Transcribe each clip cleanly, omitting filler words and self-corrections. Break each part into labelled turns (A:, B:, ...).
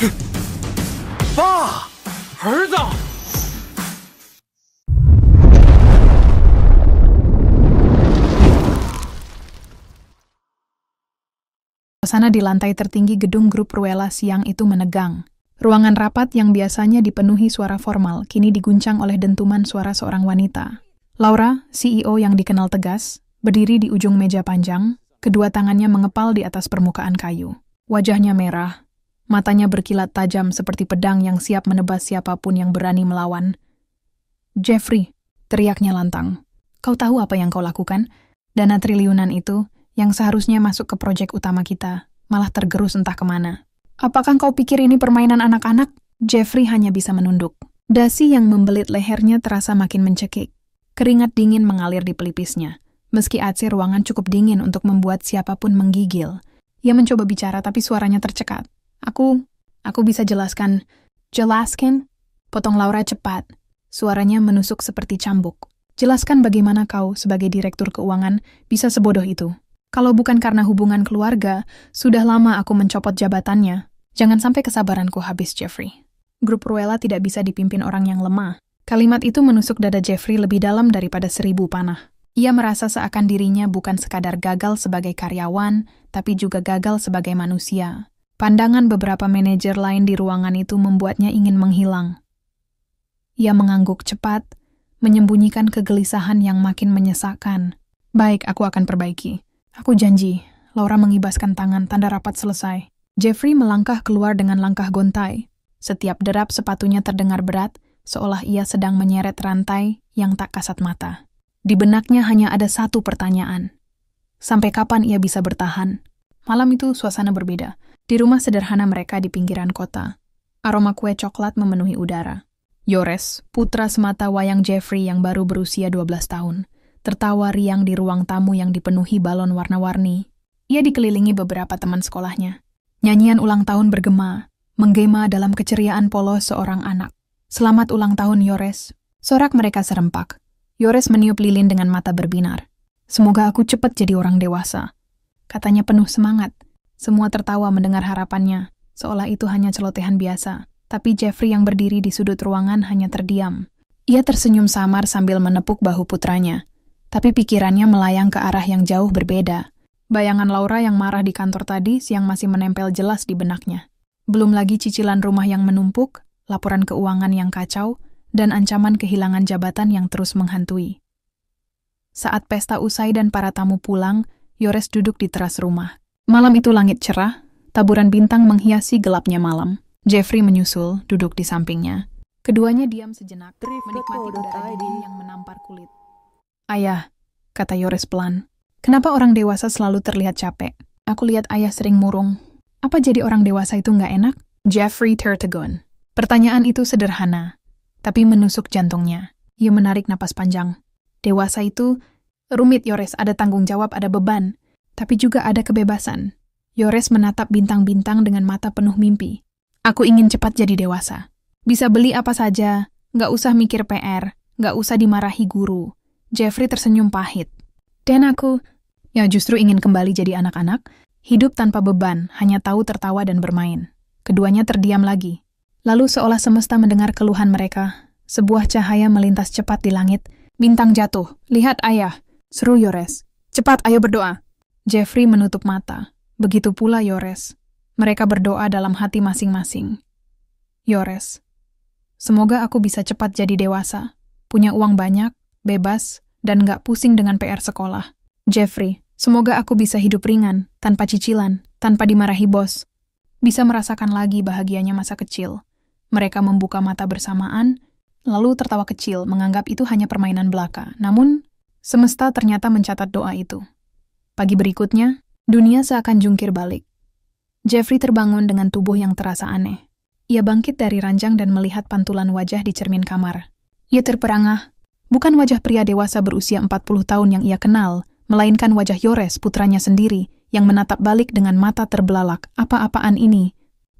A: 爸，儿子。
B: Suasana di lantai tertinggi gedung grup Ruela siang itu menegang. Ruangan rapat yang biasanya dipenuhi suara formal kini diguncang oleh dentuman suara seorang wanita. Laura, CEO yang dikenal tegas, berdiri di ujung meja panjang, kedua tangannya mengepal di atas permukaan kayu. Wajahnya merah, matanya berkilat tajam seperti pedang yang siap menebas siapapun yang berani melawan. "Jeffrey," teriaknya lantang. "Kau tahu apa yang kau lakukan? Dana triliunan itu, yang seharusnya masuk ke proyek utama kita, malah tergerus entah kemana. Apakah kau pikir ini permainan anak-anak?" Jeffrey hanya bisa menunduk. Dasi yang membelit lehernya terasa makin mencekik. Keringat dingin mengalir di pelipisnya. Meski AC ruangan cukup dingin untuk membuat siapapun menggigil. Ia mencoba bicara tapi suaranya tercekat. Aku bisa jelaskan." "Jelaskan?" potong Laura cepat. Suaranya menusuk seperti cambuk. "Jelaskan bagaimana kau sebagai direktur keuangan bisa sebodoh itu. Kalau bukan karena hubungan keluarga, sudah lama aku mencopot jabatannya. Jangan sampai kesabaranku habis, Jeffrey." Grup Ruela tidak bisa dipimpin orang yang lemah. Kalimat itu menusuk dada Jeffrey lebih dalam daripada 1000 panah. Ia merasa seakan dirinya bukan sekadar gagal sebagai karyawan, tapi juga gagal sebagai manusia. Pandangan beberapa manajer lain di ruangan itu membuatnya ingin menghilang. Ia mengangguk cepat, menyembunyikan kegelisahan yang makin menyesakkan. "Baik, aku akan perbaiki. Aku janji." Laura mengibaskan tangan tanda rapat selesai. Jeffrey melangkah keluar dengan langkah gontai. Setiap derap sepatunya terdengar berat, seolah ia sedang menyeret rantai yang tak kasat mata. Di benaknya hanya ada satu pertanyaan. Sampai kapan ia bisa bertahan? Malam itu suasana berbeda. Di rumah sederhana mereka di pinggiran kota. Aroma kue coklat memenuhi udara. Yores, putra semata wayang Jeffrey yang baru berusia 12 tahun, tertawa riang di ruang tamu yang dipenuhi balon warna-warni. Ia dikelilingi beberapa teman sekolahnya. Nyanyian ulang tahun bergema, menggema dalam keceriaan polos seorang anak. "Selamat ulang tahun, Yores." Sorak mereka serempak. Yores meniup lilin dengan mata berbinar. "Semoga aku cepat jadi orang dewasa," katanya penuh semangat. Semua tertawa mendengar harapannya, seolah itu hanya celotehan biasa. Tapi Jeffrey yang berdiri di sudut ruangan hanya terdiam. Ia tersenyum samar sambil menepuk bahu putranya. Tapi pikirannya melayang ke arah yang jauh berbeda. Bayangan Laura yang marah di kantor tadi siang masih menempel jelas di benaknya. Belum lagi cicilan rumah yang menumpuk, laporan keuangan yang kacau, dan ancaman kehilangan jabatan yang terus menghantui. Saat pesta usai dan para tamu pulang, Yores duduk di teras rumah. Malam itu langit cerah, taburan bintang menghiasi gelapnya malam. Jeffrey menyusul, duduk di sampingnya. Keduanya diam sejenak, menikmati udara dingin yang menampar kulit. "Ayah," kata Yores pelan, "kenapa orang dewasa selalu terlihat capek? Aku lihat ayah sering murung. Apa jadi orang dewasa itu nggak enak?" Jeffrey tertegun. Pertanyaan itu sederhana, tapi menusuk jantungnya. Ia menarik napas panjang. Dewasa itu rumit, Yores, ada tanggung jawab, ada beban, tapi juga ada kebebasan. Yores menatap bintang-bintang dengan mata penuh mimpi. "Aku ingin cepat jadi dewasa. Bisa beli apa saja, nggak usah mikir PR, nggak usah dimarahi guru." Jeffrey tersenyum pahit. "Dan aku, ya justru ingin kembali jadi anak-anak, hidup tanpa beban, hanya tahu tertawa dan bermain." Keduanya terdiam lagi. Lalu seolah semesta mendengar keluhan mereka, sebuah cahaya melintas cepat di langit. "Bintang jatuh, lihat ayah," seru Yores. "Cepat, ayo berdoa." Jeffrey menutup mata. Begitu pula Yores. Mereka berdoa dalam hati masing-masing. "Yores, semoga aku bisa cepat jadi dewasa, punya uang banyak, bebas, dan gak pusing dengan PR sekolah." "Jeffrey, semoga aku bisa hidup ringan, tanpa cicilan, tanpa dimarahi bos. Bisa merasakan lagi bahagianya masa kecil." Mereka membuka mata bersamaan, lalu tertawa kecil menganggap itu hanya permainan belaka. Namun, semesta ternyata mencatat doa itu. Pagi berikutnya, dunia seakan jungkir balik. Jeffrey terbangun dengan tubuh yang terasa aneh. Ia bangkit dari ranjang dan melihat pantulan wajah di cermin kamar. Ia terperangah. Bukan wajah pria dewasa berusia 40 tahun yang ia kenal, melainkan wajah Yores, putranya sendiri, yang menatap balik dengan mata terbelalak. "Apa-apaan ini?"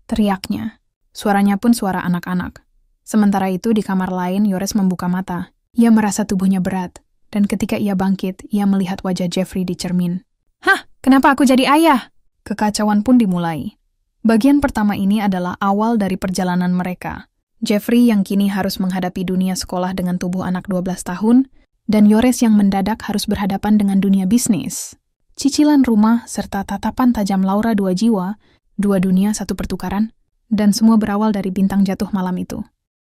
B: teriaknya. Suaranya pun suara anak-anak. Sementara itu di kamar lain, Yores membuka mata. Ia merasa tubuhnya berat, dan ketika ia bangkit, ia melihat wajah Jeffrey di cermin. "Hah, kenapa aku jadi ayah?" Kekacauan pun dimulai. Bagian pertama ini adalah awal dari perjalanan mereka. Jeffrey yang kini harus menghadapi dunia sekolah dengan tubuh anak 12 tahun, dan Yores yang mendadak harus berhadapan dengan dunia bisnis. Cicilan rumah serta tatapan tajam Laura dua jiwa, dua dunia satu pertukaran, dan semua berawal dari bintang jatuh malam itu.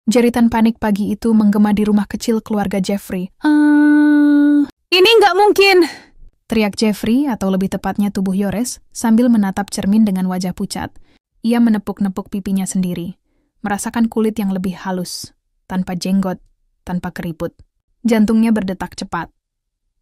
B: Jeritan panik pagi itu menggema di rumah kecil keluarga Jeffrey. Ini nggak mungkin! Teriak Jeffrey, atau lebih tepatnya tubuh Yores, sambil menatap cermin dengan wajah pucat. Ia menepuk-nepuk pipinya sendiri, merasakan kulit yang lebih halus, tanpa jenggot, tanpa keriput. Jantungnya berdetak cepat.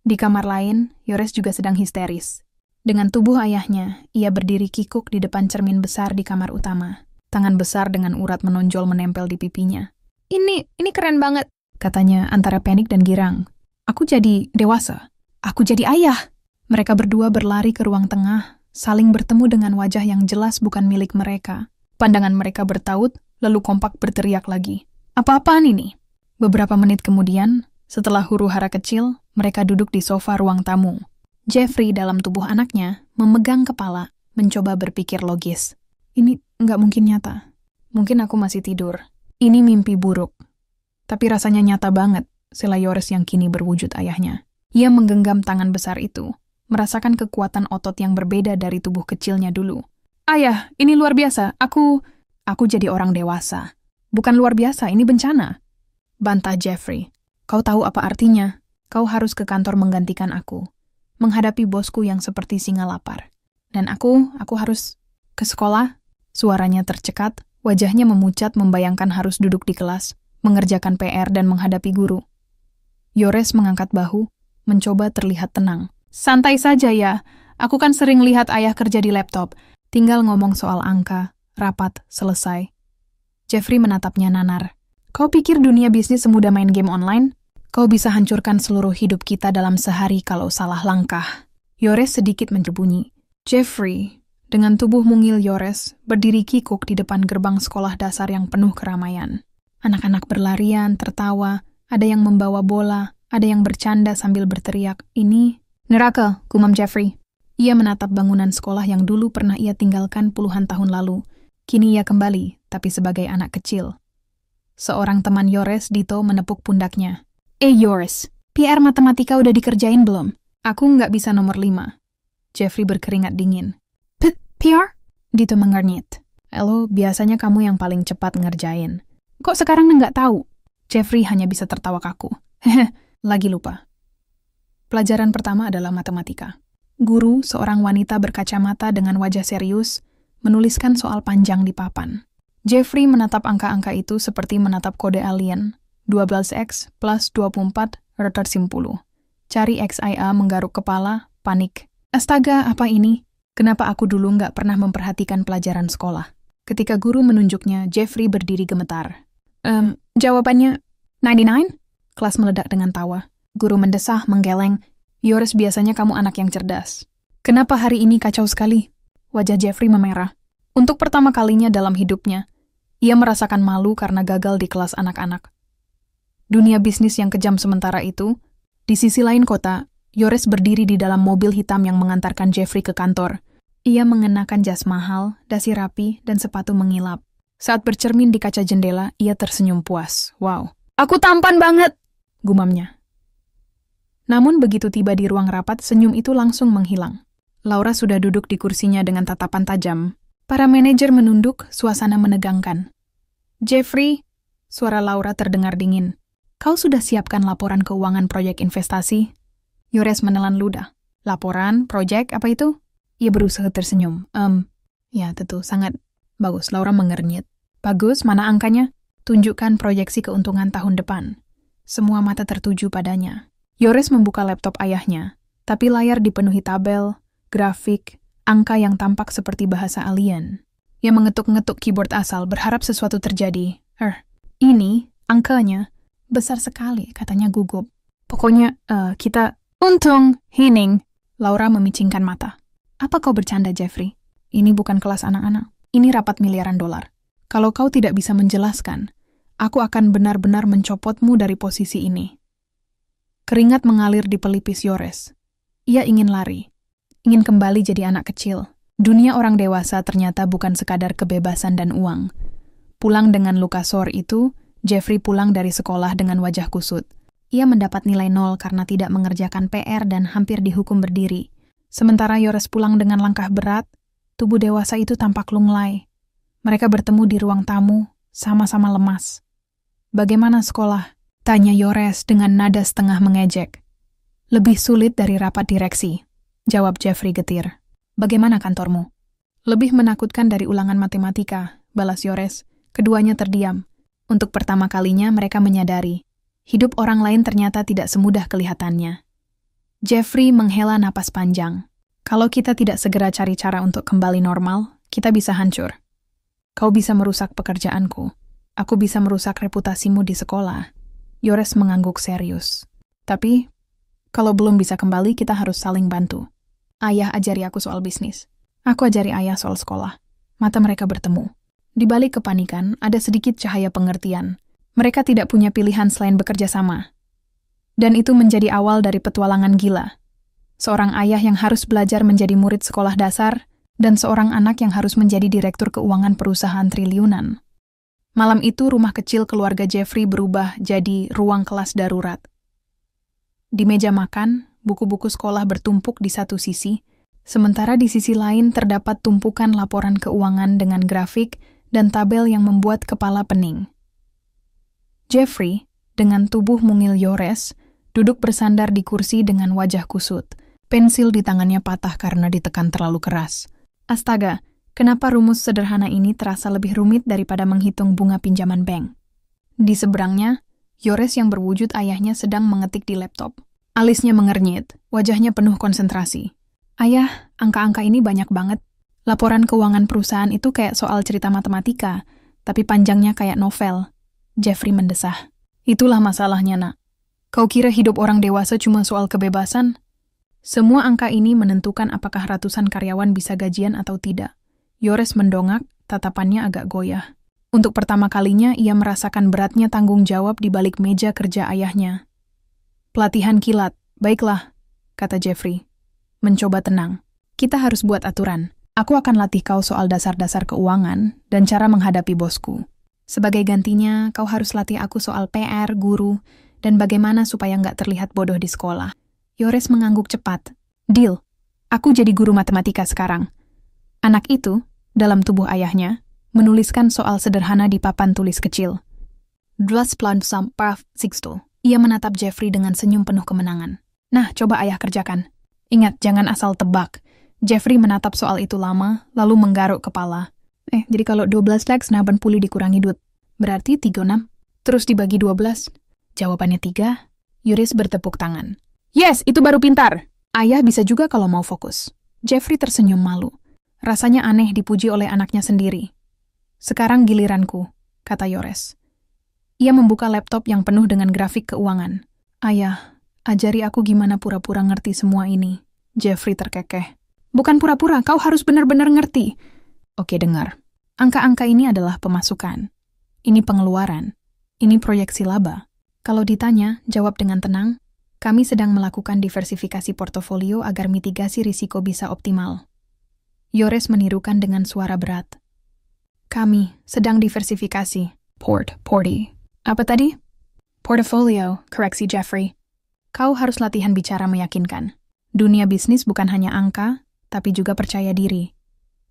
B: Di kamar lain, Yores juga sedang histeris. Dengan tubuh ayahnya, ia berdiri kikuk di depan cermin besar di kamar utama. Tangan besar dengan urat menonjol menempel di pipinya. Ini keren banget, katanya antara panik dan girang. Aku jadi dewasa. Aku jadi ayah. Mereka berdua berlari ke ruang tengah, saling bertemu dengan wajah yang jelas bukan milik mereka. Pandangan mereka bertaut, lalu kompak berteriak lagi. Apa-apaan ini? Beberapa menit kemudian, setelah huru-hara kecil, mereka duduk di sofa ruang tamu. Jeffrey dalam tubuh anaknya memegang kepala, mencoba berpikir logis. Ini nggak mungkin nyata. Mungkin aku masih tidur. Ini mimpi buruk. Tapi rasanya nyata banget, sela Yores yang kini berwujud ayahnya. Ia menggenggam tangan besar itu, merasakan kekuatan otot yang berbeda dari tubuh kecilnya dulu. Ayah, ini luar biasa. Aku jadi orang dewasa. Bukan luar biasa, ini bencana. Bantah Jeffrey. Kau tahu apa artinya? Kau harus ke kantor menggantikan aku. Menghadapi bosku yang seperti singa lapar. Dan aku harus ke sekolah. Suaranya tercekat, wajahnya memucat membayangkan harus duduk di kelas, mengerjakan PR dan menghadapi guru. Yores mengangkat bahu, mencoba terlihat tenang. Santai saja ya, aku kan sering lihat ayah kerja di laptop. Tinggal ngomong soal angka, rapat, selesai. Jeffrey menatapnya nanar. Kau pikir dunia bisnis semudah main game online? Kau bisa hancurkan seluruh hidup kita dalam sehari kalau salah langkah. Yores sedikit menjerbunyi. Jeffrey, dengan tubuh mungil Yores, berdiri kikuk di depan gerbang sekolah dasar yang penuh keramaian. Anak-anak berlarian, tertawa, ada yang membawa bola, ada yang bercanda sambil berteriak, ini neraka, gumam Jeffrey. Ia menatap bangunan sekolah yang dulu pernah ia tinggalkan puluhan tahun lalu. Kini ia kembali, tapi sebagai anak kecil. Seorang teman Yores, Dito, menepuk pundaknya. Yores, PR matematika udah dikerjain belum? Aku nggak bisa nomor 5. Jeffrey berkeringat dingin. PR? Dito mengernyit. Elo, biasanya kamu yang paling cepat ngerjain. Kok sekarang nggak tahu? Jeffrey hanya bisa tertawa kaku. Lagi lupa. Pelajaran pertama adalah matematika. Guru, seorang wanita berkacamata dengan wajah serius, menuliskan soal panjang di papan. Jeffrey menatap angka-angka itu seperti menatap kode alien. 12x plus 24 rata 10. Cari XIA menggaruk kepala, panik. Astaga, apa ini? Kenapa aku dulu nggak pernah memperhatikan pelajaran sekolah? Ketika guru menunjuknya, Jeffrey berdiri gemetar. Jawabannya 99? Kelas meledak dengan tawa. Guru mendesah, menggeleng. Yores, biasanya kamu anak yang cerdas. Kenapa hari ini kacau sekali? Wajah Jeffrey memerah. Untuk pertama kalinya dalam hidupnya, ia merasakan malu karena gagal di kelas anak-anak. Dunia bisnis yang kejam sementara itu, di sisi lain kota, Yores berdiri di dalam mobil hitam yang mengantarkan Jeffrey ke kantor. Ia mengenakan jas mahal, dasi rapi, dan sepatu mengilap. Saat bercermin di kaca jendela, ia tersenyum puas. Wow, aku tampan banget, gumamnya. Namun begitu tiba di ruang rapat, senyum itu langsung menghilang. Laura sudah duduk di kursinya dengan tatapan tajam. Para manajer menunduk, suasana menegangkan. Jeffrey, suara Laura terdengar dingin. Kau sudah siapkan laporan keuangan proyek investasi? Yores menelan ludah. Laporan, proyek, apa itu? Ia berusaha tersenyum. Ya tentu, sangat bagus. Laura mengernyit. Bagus, mana angkanya? Tunjukkan proyeksi keuntungan tahun depan. Semua mata tertuju padanya. Yores membuka laptop ayahnya, tapi layar dipenuhi tabel, grafik, angka yang tampak seperti bahasa alien. Ia mengetuk-ngetuk keyboard asal, berharap sesuatu terjadi. Ini, angkanya, besar sekali, katanya gugup. Pokoknya, kita... Untung, Hining. Laura memicingkan mata. Apa kau bercanda, Jeffrey? Ini bukan kelas anak-anak. Ini rapat miliaran dolar. Kalau kau tidak bisa menjelaskan, aku akan benar-benar mencopotmu dari posisi ini. Keringat mengalir di pelipis Yores. Ia ingin lari, ingin kembali jadi anak kecil, Dunia orang dewasa ternyata bukan sekadar kebebasan dan uang. Pulang dengan luka sor itu, Jeffrey pulang dari sekolah dengan wajah kusut. Ia mendapat nilai 0 karena tidak mengerjakan PR dan hampir dihukum berdiri. Sementara Yores pulang dengan langkah berat, tubuh dewasa itu tampak lunglai. Mereka bertemu di ruang tamu, sama-sama lemas. "Bagaimana sekolah?" tanya Yores dengan nada setengah mengejek. "Lebih sulit dari rapat direksi," jawab Jeffrey getir. "Bagaimana kantormu?" "Lebih menakutkan dari ulangan matematika," balas Yores. Keduanya terdiam. Untuk pertama kalinya mereka menyadari, hidup orang lain ternyata tidak semudah kelihatannya. Jeffrey menghela napas panjang. "Kalau kita tidak segera cari cara untuk kembali normal, kita bisa hancur. Kau bisa merusak pekerjaanku. Aku bisa merusak reputasimu di sekolah." Yores mengangguk serius. "Tapi, kalau belum bisa kembali, kita harus saling bantu. Ayah ajari aku soal bisnis. Aku ajari ayah soal sekolah." Mata mereka bertemu. Di balik kepanikan, ada sedikit cahaya pengertian. Mereka tidak punya pilihan selain bekerja sama. Dan itu menjadi awal dari petualangan gila. Seorang ayah yang harus belajar menjadi murid sekolah dasar, dan seorang anak yang harus menjadi direktur keuangan perusahaan triliunan. Malam itu rumah kecil keluarga Jeffrey berubah jadi ruang kelas darurat. Di meja makan, buku-buku sekolah bertumpuk di satu sisi, sementara di sisi lain terdapat tumpukan laporan keuangan dengan grafik dan tabel yang membuat kepala pening. Jeffrey, dengan tubuh mungil Yores, duduk bersandar di kursi dengan wajah kusut. Pensil di tangannya patah karena ditekan terlalu keras. Astaga, kenapa rumus sederhana ini terasa lebih rumit daripada menghitung bunga pinjaman bank? Di seberangnya, Yores yang berwujud ayahnya sedang mengetik di laptop. Alisnya mengernyit, wajahnya penuh konsentrasi. "Ayah, angka-angka ini banyak banget. Laporan keuangan perusahaan itu kayak soal cerita matematika, tapi panjangnya kayak novel." Jeffrey mendesah. "Itulah masalahnya, Nak. Kau kira hidup orang dewasa cuma soal kebebasan? Semua angka ini menentukan apakah ratusan karyawan bisa gajian atau tidak." Yores mendongak, tatapannya agak goyah. Untuk pertama kalinya ia merasakan beratnya tanggung jawab di balik meja kerja ayahnya. "Pelatihan kilat, baiklah," kata Jeffrey. Mencoba tenang. "Kita harus buat aturan. Aku akan latih kau soal dasar-dasar keuangan dan cara menghadapi bosku. Sebagai gantinya, kau harus latih aku soal PR, guru, dan bagaimana supaya nggak terlihat bodoh di sekolah." Yores mengangguk cepat. "Deal. Aku jadi guru matematika sekarang." Anak itu, dalam tubuh ayahnya, menuliskan soal sederhana di papan tulis kecil. Ia menatap Jeffrey dengan senyum penuh kemenangan. "Nah, coba ayah kerjakan. Ingat, jangan asal tebak." Jeffrey menatap soal itu lama, lalu menggaruk kepala. Jadi kalau 12 Lex 80 dikurangi dut, berarti 36. Terus dibagi 12. Jawabannya 3. Yores bertepuk tangan. "Yes, itu baru pintar. Ayah bisa juga kalau mau fokus." Jeffrey tersenyum malu. Rasanya aneh dipuji oleh anaknya sendiri. "Sekarang giliranku," kata Yores. Ia membuka laptop yang penuh dengan grafik keuangan. "Ayah, ajari aku gimana pura-pura ngerti semua ini." Jeffrey terkekeh. "Bukan pura-pura, kau harus benar-benar ngerti." "Oke, dengar. Angka-angka ini adalah pemasukan. Ini pengeluaran. Ini proyeksi laba. Kalau ditanya, jawab dengan tenang. Kami sedang melakukan diversifikasi portofolio agar mitigasi risiko bisa optimal." Yores menirukan dengan suara berat. "Kami sedang diversifikasi. Porty. Apa tadi?" "Portfolio," koreksi Jeffrey. "Kau harus latihan bicara meyakinkan. Dunia bisnis bukan hanya angka, tapi juga percaya diri."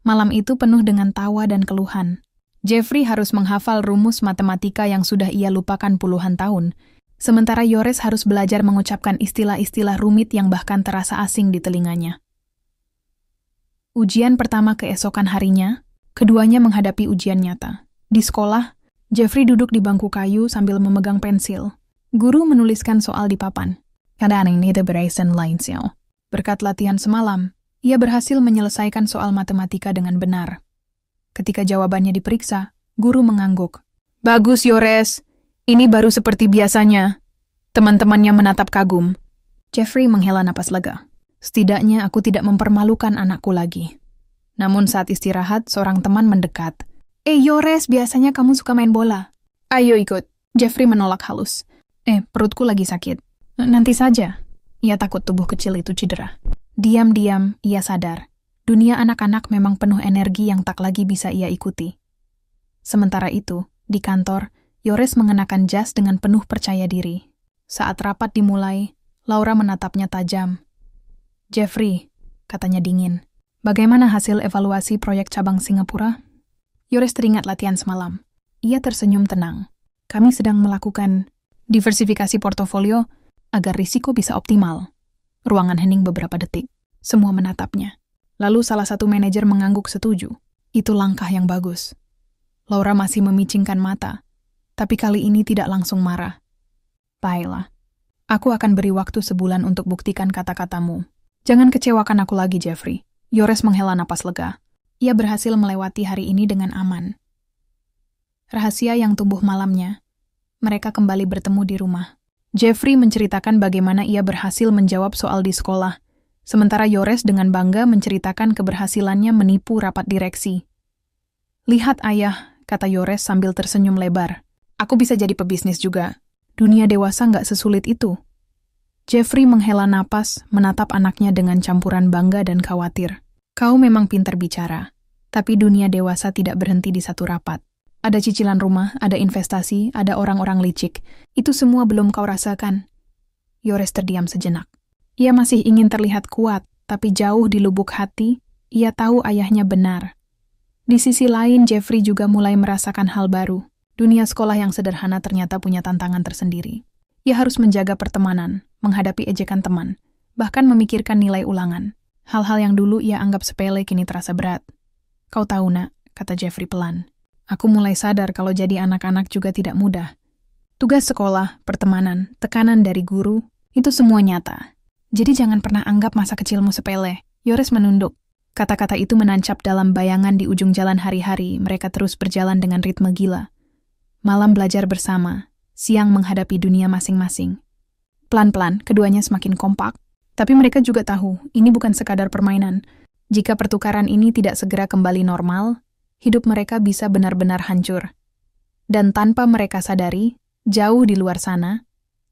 B: Malam itu penuh dengan tawa dan keluhan. Jeffrey harus menghafal rumus matematika yang sudah ia lupakan puluhan tahun, sementara Yores harus belajar mengucapkan istilah-istilah rumit yang bahkan terasa asing di telinganya. Ujian pertama keesokan harinya, keduanya menghadapi ujian nyata. Di sekolah, Jeffrey duduk di bangku kayu sambil memegang pensil. Guru menuliskan soal di papan. Berkat latihan semalam, ia berhasil menyelesaikan soal matematika dengan benar. Ketika jawabannya diperiksa, guru mengangguk. "Bagus, Yores. Ini baru seperti biasanya." Teman-temannya menatap kagum. Jeffrey menghela napas lega. Setidaknya aku tidak mempermalukan anakku lagi. Namun saat istirahat, seorang teman mendekat. Yores, biasanya kamu suka main bola." "Ayo ikut." Jeffrey menolak halus. Perutku lagi sakit." "Nanti saja." Ia takut tubuh kecil itu cedera. Diam-diam, ia sadar. Dunia anak-anak memang penuh energi yang tak lagi bisa ia ikuti. Sementara itu, di kantor, Yores mengenakan jas dengan penuh percaya diri. Saat rapat dimulai, Laura menatapnya tajam. "Jeffrey," katanya dingin, "bagaimana hasil evaluasi proyek cabang Singapura?" Yores teringat latihan semalam. Ia tersenyum tenang. "Kami sedang melakukan diversifikasi portofolio agar risiko bisa optimal." Ruangan hening beberapa detik. Semua menatapnya. Lalu salah satu manajer mengangguk setuju. "Itu langkah yang bagus." Laura masih memicingkan mata, tapi kali ini tidak langsung marah. "Baiklah, aku akan beri waktu sebulan untuk buktikan kata-katamu. Jangan kecewakan aku lagi, Jeffrey." Yores menghela napas lega. Ia berhasil melewati hari ini dengan aman. Rahasia yang tumbuh malamnya, mereka kembali bertemu di rumah. Jeffrey menceritakan bagaimana ia berhasil menjawab soal di sekolah, sementara Yores dengan bangga menceritakan keberhasilannya menipu rapat direksi. "Lihat ayah," kata Yores sambil tersenyum lebar. "Aku bisa jadi pebisnis juga. Dunia dewasa nggak sesulit itu." Jeffrey menghela napas, menatap anaknya dengan campuran bangga dan khawatir. "Kau memang pintar bicara, tapi dunia dewasa tidak berhenti di satu rapat. Ada cicilan rumah, ada investasi, ada orang-orang licik. Itu semua belum kau rasakan." Yores terdiam sejenak. Ia masih ingin terlihat kuat, tapi jauh di lubuk hati, ia tahu ayahnya benar. Di sisi lain, Jeffrey juga mulai merasakan hal baru. Dunia sekolah yang sederhana ternyata punya tantangan tersendiri. Ia harus menjaga pertemanan, menghadapi ejekan teman, bahkan memikirkan nilai ulangan. Hal-hal yang dulu ia anggap sepele kini terasa berat. "Kau tahu, Nak," kata Jeffrey pelan. "Aku mulai sadar kalau jadi anak-anak juga tidak mudah. Tugas sekolah, pertemanan, tekanan dari guru, itu semua nyata. Jadi jangan pernah anggap masa kecilmu sepele." Yores menunduk. Kata-kata itu menancap dalam bayangan di ujung jalan hari-hari. Mereka terus berjalan dengan ritme gila. Malam belajar bersama, siang menghadapi dunia masing-masing. Pelan-pelan, keduanya semakin kompak. Tapi mereka juga tahu, ini bukan sekadar permainan. Jika pertukaran ini tidak segera kembali normal, hidup mereka bisa benar-benar hancur. Dan tanpa mereka sadari, jauh di luar sana,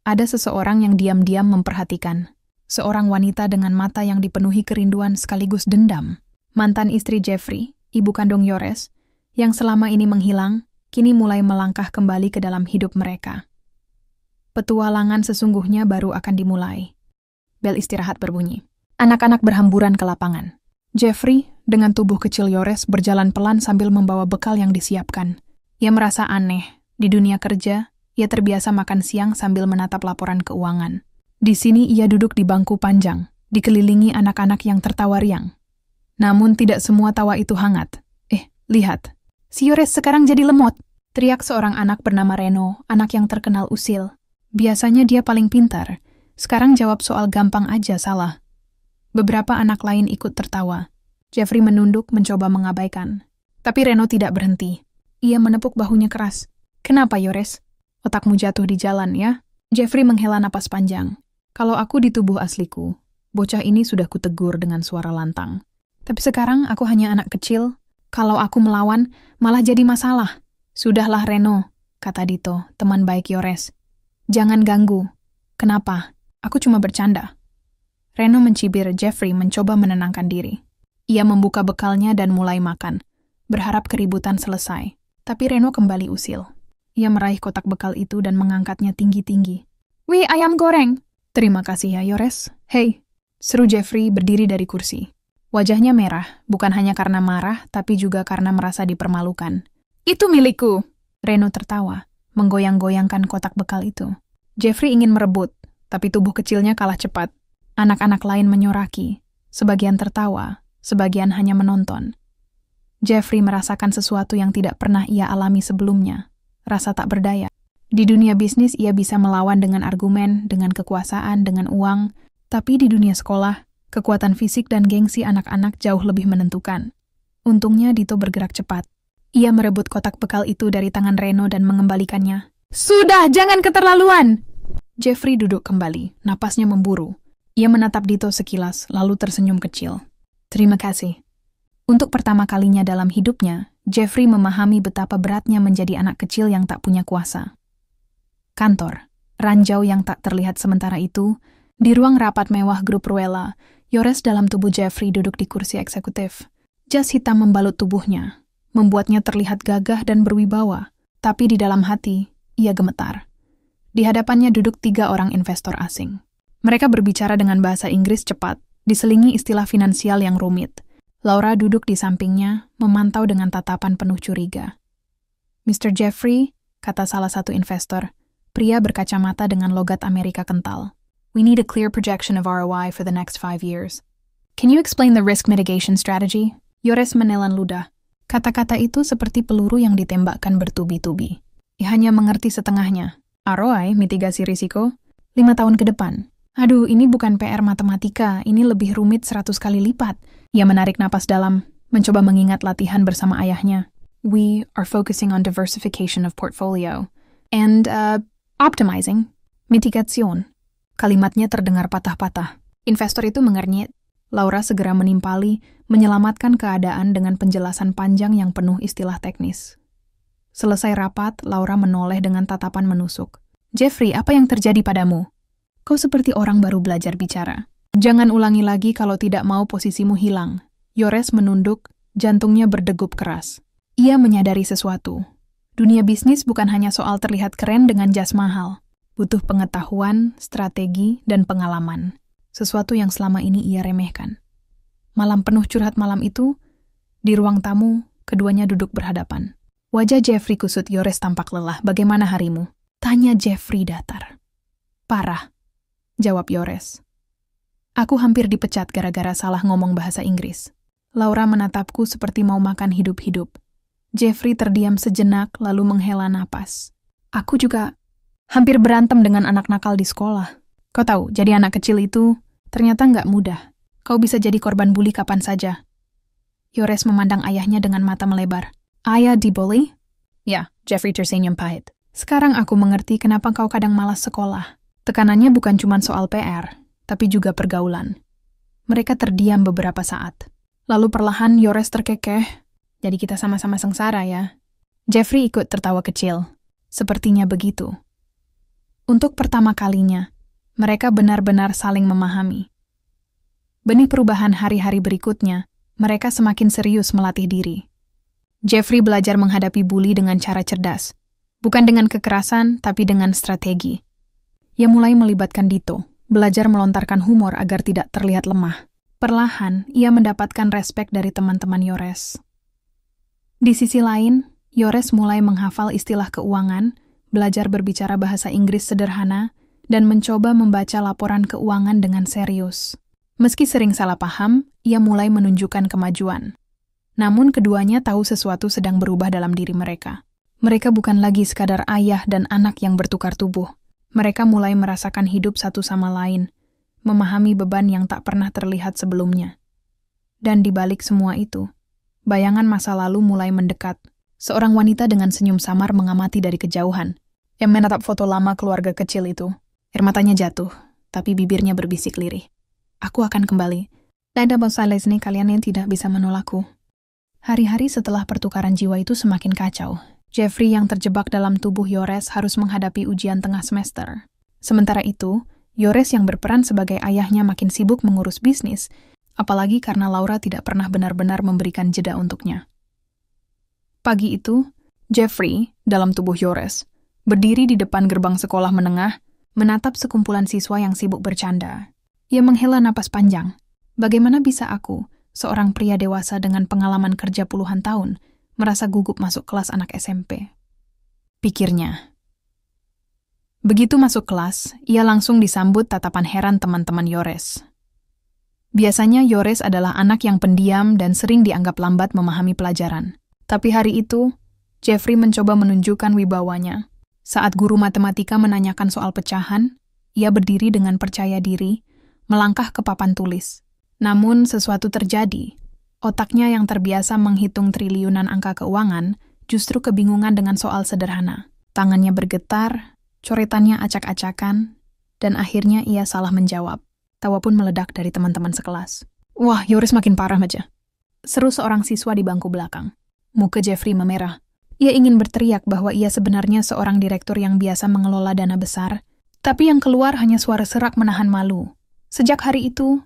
B: ada seseorang yang diam-diam memperhatikan. Seorang wanita dengan mata yang dipenuhi kerinduan sekaligus dendam. Mantan istri Jeffrey, ibu kandung Yores, yang selama ini menghilang, kini mulai melangkah kembali ke dalam hidup mereka. Petualangan sesungguhnya baru akan dimulai. Bel istirahat berbunyi. Anak-anak berhamburan ke lapangan. Jeffrey, dengan tubuh kecil Yores, berjalan pelan sambil membawa bekal yang disiapkan. Ia merasa aneh. Di dunia kerja, ia terbiasa makan siang sambil menatap laporan keuangan. Di sini ia duduk di bangku panjang, dikelilingi anak-anak yang tertawa riang. Namun tidak semua tawa itu hangat. Lihat, si Yores sekarang jadi lemot, teriak seorang anak bernama Reno, anak yang terkenal usil. Biasanya dia paling pintar, sekarang jawab soal gampang aja salah. Beberapa anak lain ikut tertawa. Jeffrey menunduk mencoba mengabaikan. Tapi Reno tidak berhenti. Ia menepuk bahunya keras. "Kenapa, Yores? Otakmu jatuh di jalan, ya?" Jeffrey menghela napas panjang. "Kalau aku di tubuh asliku, bocah ini sudah kutegur dengan suara lantang. Tapi sekarang aku hanya anak kecil. Kalau aku melawan, malah jadi masalah." "Sudahlah, Reno," kata Dito, teman baik Yores. "Jangan ganggu." "Kenapa? Aku cuma bercanda." Reno mencibir. Jeffrey mencoba menenangkan diri. Ia membuka bekalnya dan mulai makan, berharap keributan selesai. Tapi Reno kembali usil. Ia meraih kotak bekal itu dan mengangkatnya tinggi-tinggi. "Wih, ayam goreng!" "Terima kasih ya, Yores." "Hei," seru Jeffrey berdiri dari kursi. Wajahnya merah, bukan hanya karena marah, tapi juga karena merasa dipermalukan. "Itu milikku!" Reno tertawa, menggoyang-goyangkan kotak bekal itu. Jeffrey ingin merebut, tapi tubuh kecilnya kalah cepat. Anak-anak lain menyoraki, sebagian tertawa, sebagian hanya menonton. Jeffrey merasakan sesuatu yang tidak pernah ia alami sebelumnya, rasa tak berdaya. Di dunia bisnis ia bisa melawan dengan argumen, dengan kekuasaan, dengan uang, tapi di dunia sekolah, kekuatan fisik dan gengsi anak-anak jauh lebih menentukan. Untungnya Dito bergerak cepat. Ia merebut kotak bekal itu dari tangan Reno dan mengembalikannya. "Sudah, jangan keterlaluan!" Jeffrey duduk kembali, napasnya memburu. Ia menatap Dito sekilas, lalu tersenyum kecil. "Terima kasih." Untuk pertama kalinya dalam hidupnya, Jeffrey memahami betapa beratnya menjadi anak kecil yang tak punya kuasa. Kantor, ranjau yang tak terlihat sementara itu, di ruang rapat mewah grup Ruela, Yores dalam tubuh Jeffrey duduk di kursi eksekutif. Jas hitam membalut tubuhnya, membuatnya terlihat gagah dan berwibawa. Tapi di dalam hati, ia gemetar. Di hadapannya duduk 3 orang investor asing. Mereka berbicara dengan bahasa Inggris cepat, diselingi istilah finansial yang rumit. Laura duduk di sampingnya, memantau dengan tatapan penuh curiga. Mr. Jeffrey, kata salah satu investor, pria berkacamata dengan logat Amerika kental. We need a clear projection of ROI for the next 5 years. Can you explain the risk mitigation strategy? Yores menelan ludah. Kata-kata itu seperti peluru yang ditembakkan bertubi-tubi. Ia hanya mengerti setengahnya. ROI, mitigasi risiko, 5 tahun ke depan. Aduh, ini bukan PR matematika, ini lebih rumit 100 kali lipat. Ia menarik napas dalam, mencoba mengingat latihan bersama ayahnya. We are focusing on diversification of portfolio. And, optimizing, mitigation. Kalimatnya terdengar patah-patah. Investor itu mengernyit. Laura segera menimpali, menyelamatkan keadaan dengan penjelasan panjang yang penuh istilah teknis. Selesai rapat, Laura menoleh dengan tatapan menusuk. Jeffrey, apa yang terjadi padamu? Kau seperti orang baru belajar bicara. Jangan ulangi lagi kalau tidak mau posisimu hilang. Yores menunduk, jantungnya berdegup keras. Ia menyadari sesuatu. Dunia bisnis bukan hanya soal terlihat keren dengan jas mahal. Butuh pengetahuan, strategi, dan pengalaman. Sesuatu yang selama ini ia remehkan. Malam penuh curhat malam itu, di ruang tamu, keduanya duduk berhadapan. Wajah Jeffrey kusut. Yores tampak lelah. Bagaimana harimu? Tanya Jeffrey datar. Parah, jawab Yores. Aku hampir dipecat gara-gara salah ngomong bahasa Inggris. Laura menatapku seperti mau makan hidup-hidup. Jeffrey terdiam sejenak lalu menghela napas. Aku juga hampir berantem dengan anak nakal di sekolah. Kau tahu, jadi anak kecil itu ternyata nggak mudah. Kau bisa jadi korban bully kapan saja. Yores memandang ayahnya dengan mata melebar. Ayah dibully? Ya, Jeffrey tersenyum pahit. Sekarang aku mengerti kenapa kau kadang malas sekolah. Tekanannya bukan cuma soal PR, tapi juga pergaulan. Mereka terdiam beberapa saat. Lalu perlahan Yores terkekeh. Jadi kita sama-sama sengsara ya. Jeffrey ikut tertawa kecil. Sepertinya begitu. Untuk pertama kalinya, mereka benar-benar saling memahami. Benih perubahan hari-hari berikutnya, mereka semakin serius melatih diri. Jeffrey belajar menghadapi bully dengan cara cerdas. Bukan dengan kekerasan, tapi dengan strategi. Ia mulai melibatkan Dito, belajar melontarkan humor agar tidak terlihat lemah. Perlahan, ia mendapatkan respek dari teman-teman Yores. Di sisi lain, Yores mulai menghafal istilah keuangan, belajar berbicara bahasa Inggris sederhana, dan mencoba membaca laporan keuangan dengan serius. Meski sering salah paham, ia mulai menunjukkan kemajuan. Namun keduanya tahu sesuatu sedang berubah dalam diri mereka. Mereka bukan lagi sekadar ayah dan anak yang bertukar tubuh. Mereka mulai merasakan hidup satu sama lain, memahami beban yang tak pernah terlihat sebelumnya. Dan di balik semua itu, bayangan masa lalu mulai mendekat. Seorang wanita dengan senyum samar mengamati dari kejauhan, yang menatap foto lama keluarga kecil itu. Air matanya jatuh, tapi bibirnya berbisik lirih. Aku akan kembali. Dan dalam salah ini kalian yang tidak bisa menolakku. Hari-hari setelah pertukaran jiwa itu semakin kacau. Jeffrey yang terjebak dalam tubuh Yores harus menghadapi ujian tengah semester. Sementara itu, Yores yang berperan sebagai ayahnya makin sibuk mengurus bisnis, apalagi karena Laura tidak pernah benar-benar memberikan jeda untuknya. Pagi itu, Jeffrey, dalam tubuh Yores, berdiri di depan gerbang sekolah menengah, menatap sekumpulan siswa yang sibuk bercanda. Ia menghela napas panjang. Bagaimana bisa aku, seorang pria dewasa dengan pengalaman kerja puluhan tahun, merasa gugup masuk kelas anak SMP? Pikirnya. Begitu masuk kelas, ia langsung disambut tatapan heran teman-teman Yores. Biasanya Yores adalah anak yang pendiam dan sering dianggap lambat memahami pelajaran. Tapi hari itu, Jeffrey mencoba menunjukkan wibawanya. Saat guru matematika menanyakan soal pecahan, ia berdiri dengan percaya diri, melangkah ke papan tulis. Namun sesuatu terjadi. Otaknya yang terbiasa menghitung triliunan angka keuangan justru kebingungan dengan soal sederhana. Tangannya bergetar, coretannya acak-acakan, dan akhirnya ia salah menjawab. Tawa pun meledak dari teman-teman sekelas. Wah, Yores makin parah aja. Seru seorang siswa di bangku belakang. Muka Jeffrey memerah. Ia ingin berteriak bahwa ia sebenarnya seorang direktur yang biasa mengelola dana besar, tapi yang keluar hanya suara serak menahan malu. Sejak hari itu,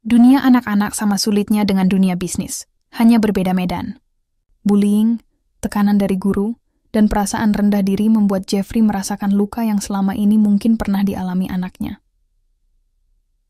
B: Dunia anak-anak sama sulitnya dengan dunia bisnis, hanya berbeda medan. Bullying, tekanan dari guru, dan perasaan rendah diri membuat Jeffrey merasakan luka yang selama ini mungkin pernah dialami anaknya.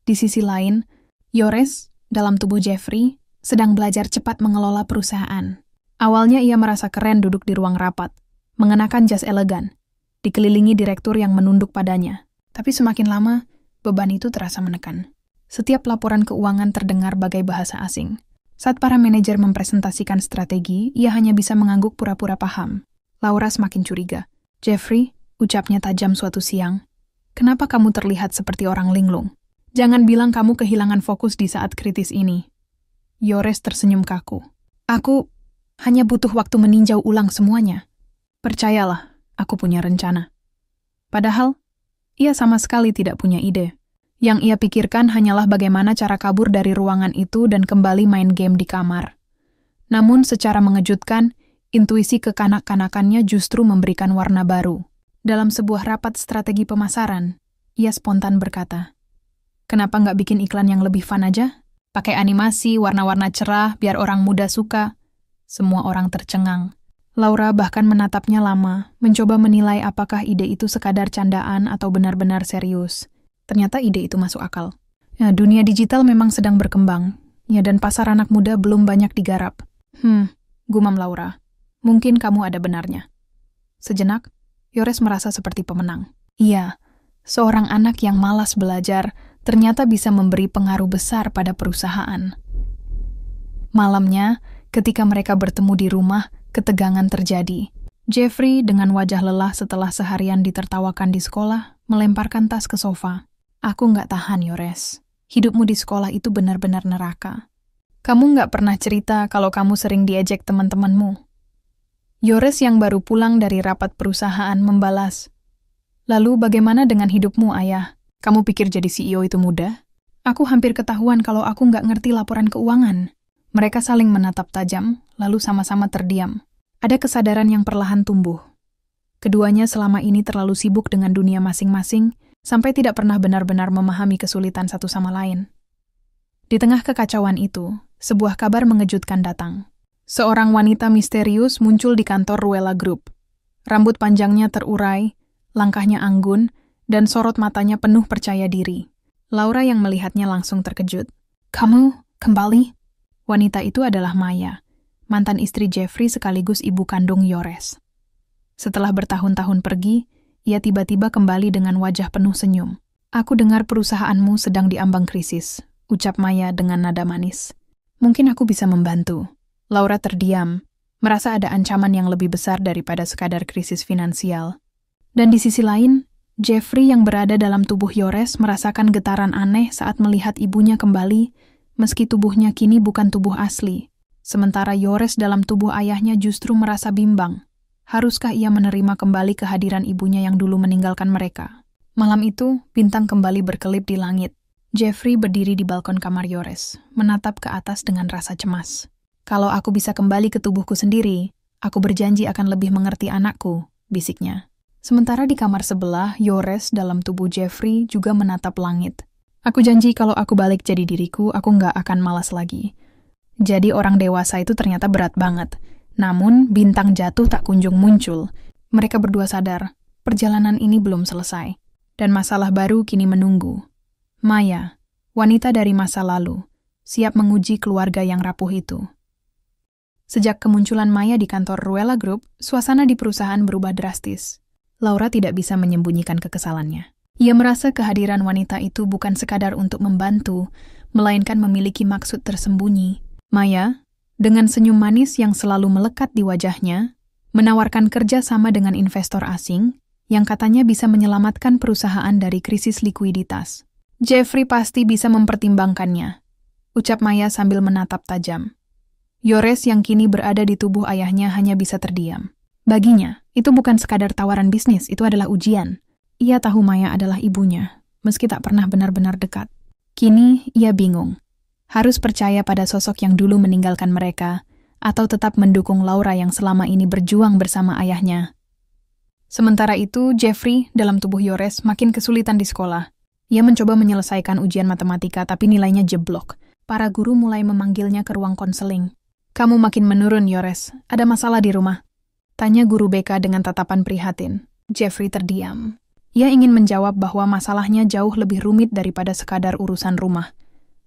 B: Di sisi lain, Yores, dalam tubuh Jeffrey, sedang belajar cepat mengelola perusahaan. Awalnya ia merasa keren duduk di ruang rapat, mengenakan jas elegan, dikelilingi direktur yang menunduk padanya. Tapi semakin lama, beban itu terasa menekan. Setiap laporan keuangan terdengar bagai bahasa asing. Saat para manajer mempresentasikan strategi, ia hanya bisa mengangguk pura-pura paham. Laura semakin curiga. "Jeffrey," ucapnya tajam suatu siang, "kenapa kamu terlihat seperti orang linglung? Jangan bilang kamu kehilangan fokus di saat kritis ini." Yores tersenyum kaku. "Aku hanya butuh waktu meninjau ulang semuanya. Percayalah, aku punya rencana." Padahal, ia sama sekali tidak punya ide. Yang ia pikirkan hanyalah bagaimana cara kabur dari ruangan itu dan kembali main game di kamar. Namun secara mengejutkan, intuisi kekanak-kanakannya justru memberikan warna baru. Dalam sebuah rapat strategi pemasaran, ia spontan berkata, "Kenapa nggak bikin iklan yang lebih fun aja? Pakai animasi, warna-warna cerah, biar orang muda suka." Semua orang tercengang. Laura bahkan menatapnya lama, mencoba menilai apakah ide itu sekadar candaan atau benar-benar serius. Ternyata ide itu masuk akal. Dunia digital memang sedang berkembang, dan pasar anak muda belum banyak digarap. Gumam Laura. Mungkin kamu ada benarnya. Sejenak, Yores merasa seperti pemenang. Iya, seorang anak yang malas belajar ternyata bisa memberi pengaruh besar pada perusahaan. Malamnya, ketika mereka bertemu di rumah, ketegangan terjadi. Jeffrey dengan wajah lelah setelah seharian ditertawakan di sekolah, melemparkan tas ke sofa. "Aku nggak tahan, Yores. Hidupmu di sekolah itu benar-benar neraka. Kamu nggak pernah cerita kalau kamu sering diejek teman-temanmu." Yores yang baru pulang dari rapat perusahaan membalas, "Lalu bagaimana dengan hidupmu, Ayah? Kamu pikir jadi CEO itu mudah? Aku hampir ketahuan kalau aku nggak ngerti laporan keuangan." Mereka saling menatap tajam, lalu sama-sama terdiam. Ada kesadaran yang perlahan tumbuh. Keduanya selama ini terlalu sibuk dengan dunia masing-masing, sampai tidak pernah benar-benar memahami kesulitan satu sama lain. Di tengah kekacauan itu, sebuah kabar mengejutkan datang. Seorang wanita misterius muncul di kantor Ruela Group. Rambut panjangnya terurai, langkahnya anggun, dan sorot matanya penuh percaya diri. Laura yang melihatnya langsung terkejut. "Kamu kembali?" Wanita itu adalah Maya, mantan istri Jeffrey sekaligus ibu kandung Yores. Setelah bertahun-tahun pergi, ia tiba-tiba kembali dengan wajah penuh senyum. "Aku dengar perusahaanmu sedang diambang krisis," ucap Maya dengan nada manis. "Mungkin aku bisa membantu." Laura terdiam, merasa ada ancaman yang lebih besar daripada sekadar krisis finansial. Dan di sisi lain, Jeffrey yang berada dalam tubuh Yores merasakan getaran aneh saat melihat ibunya kembali, meski tubuhnya kini bukan tubuh asli. Sementara Yores dalam tubuh ayahnya justru merasa bimbang. Haruskah ia menerima kembali kehadiran ibunya yang dulu meninggalkan mereka? Malam itu, bintang kembali berkelip di langit. Jeffrey berdiri di balkon kamar Yores, menatap ke atas dengan rasa cemas. "Kalau aku bisa kembali ke tubuhku sendiri, aku berjanji akan lebih mengerti anakku," bisiknya. Sementara di kamar sebelah, Yores dalam tubuh Jeffrey juga menatap langit. "Aku janji kalau aku balik jadi diriku, aku nggak akan malas lagi." Jadi orang dewasa itu ternyata berat banget. Namun, bintang jatuh tak kunjung muncul. Mereka berdua sadar, perjalanan ini belum selesai. Dan masalah baru kini menunggu. Maya, wanita dari masa lalu, siap menguji keluarga yang rapuh itu. Sejak kemunculan Maya di kantor Ruela Group, suasana di perusahaan berubah drastis. Laura tidak bisa menyembunyikan kekesalannya. Ia merasa kehadiran wanita itu bukan sekadar untuk membantu, melainkan memiliki maksud tersembunyi. Maya, dengan senyum manis yang selalu melekat di wajahnya, menawarkan kerja sama dengan investor asing yang katanya bisa menyelamatkan perusahaan dari krisis likuiditas. "Jeffrey pasti bisa mempertimbangkannya," ucap Maya sambil menatap tajam. Yores yang kini berada di tubuh ayahnya hanya bisa terdiam. Baginya, itu bukan sekadar tawaran bisnis, itu adalah ujian. Ia tahu Maya adalah ibunya, meski tak pernah benar-benar dekat. Kini, ia bingung. Harus percaya pada sosok yang dulu meninggalkan mereka, atau tetap mendukung Laura yang selama ini berjuang bersama ayahnya. Sementara itu, Jeffrey dalam tubuh Yores makin kesulitan di sekolah. Ia mencoba menyelesaikan ujian matematika, tapi nilainya jeblok. Para guru mulai memanggilnya ke ruang konseling. "Kamu makin menurun, Yores. Ada masalah di rumah?" Tanya guru BK dengan tatapan prihatin. Jeffrey terdiam. Ia ingin menjawab bahwa masalahnya jauh lebih rumit daripada sekadar urusan rumah.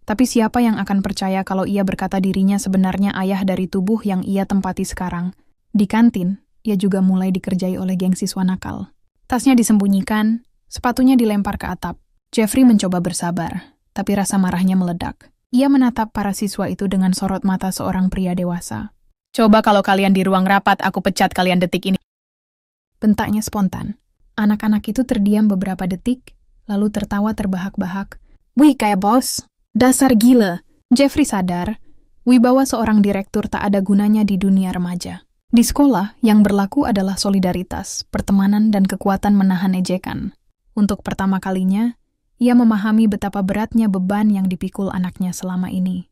B: Tapi siapa yang akan percaya kalau ia berkata dirinya sebenarnya ayah dari tubuh yang ia tempati sekarang? Di kantin, ia juga mulai dikerjai oleh geng siswa nakal. Tasnya disembunyikan, sepatunya dilempar ke atap. Jeffrey mencoba bersabar, tapi rasa marahnya meledak. Ia menatap para siswa itu dengan sorot mata seorang pria dewasa. "Coba kalau kalian di ruang rapat, aku pecat kalian detik ini." Bentaknya spontan. Anak-anak itu terdiam beberapa detik, lalu tertawa terbahak-bahak. "Wih, kayak bos. Dasar gila." Jeffrey sadar, wibawa seorang direktur tak ada gunanya di dunia remaja. Di sekolah, yang berlaku adalah solidaritas, pertemanan, dan kekuatan menahan ejekan. Untuk pertama kalinya, ia memahami betapa beratnya beban yang dipikul anaknya selama ini.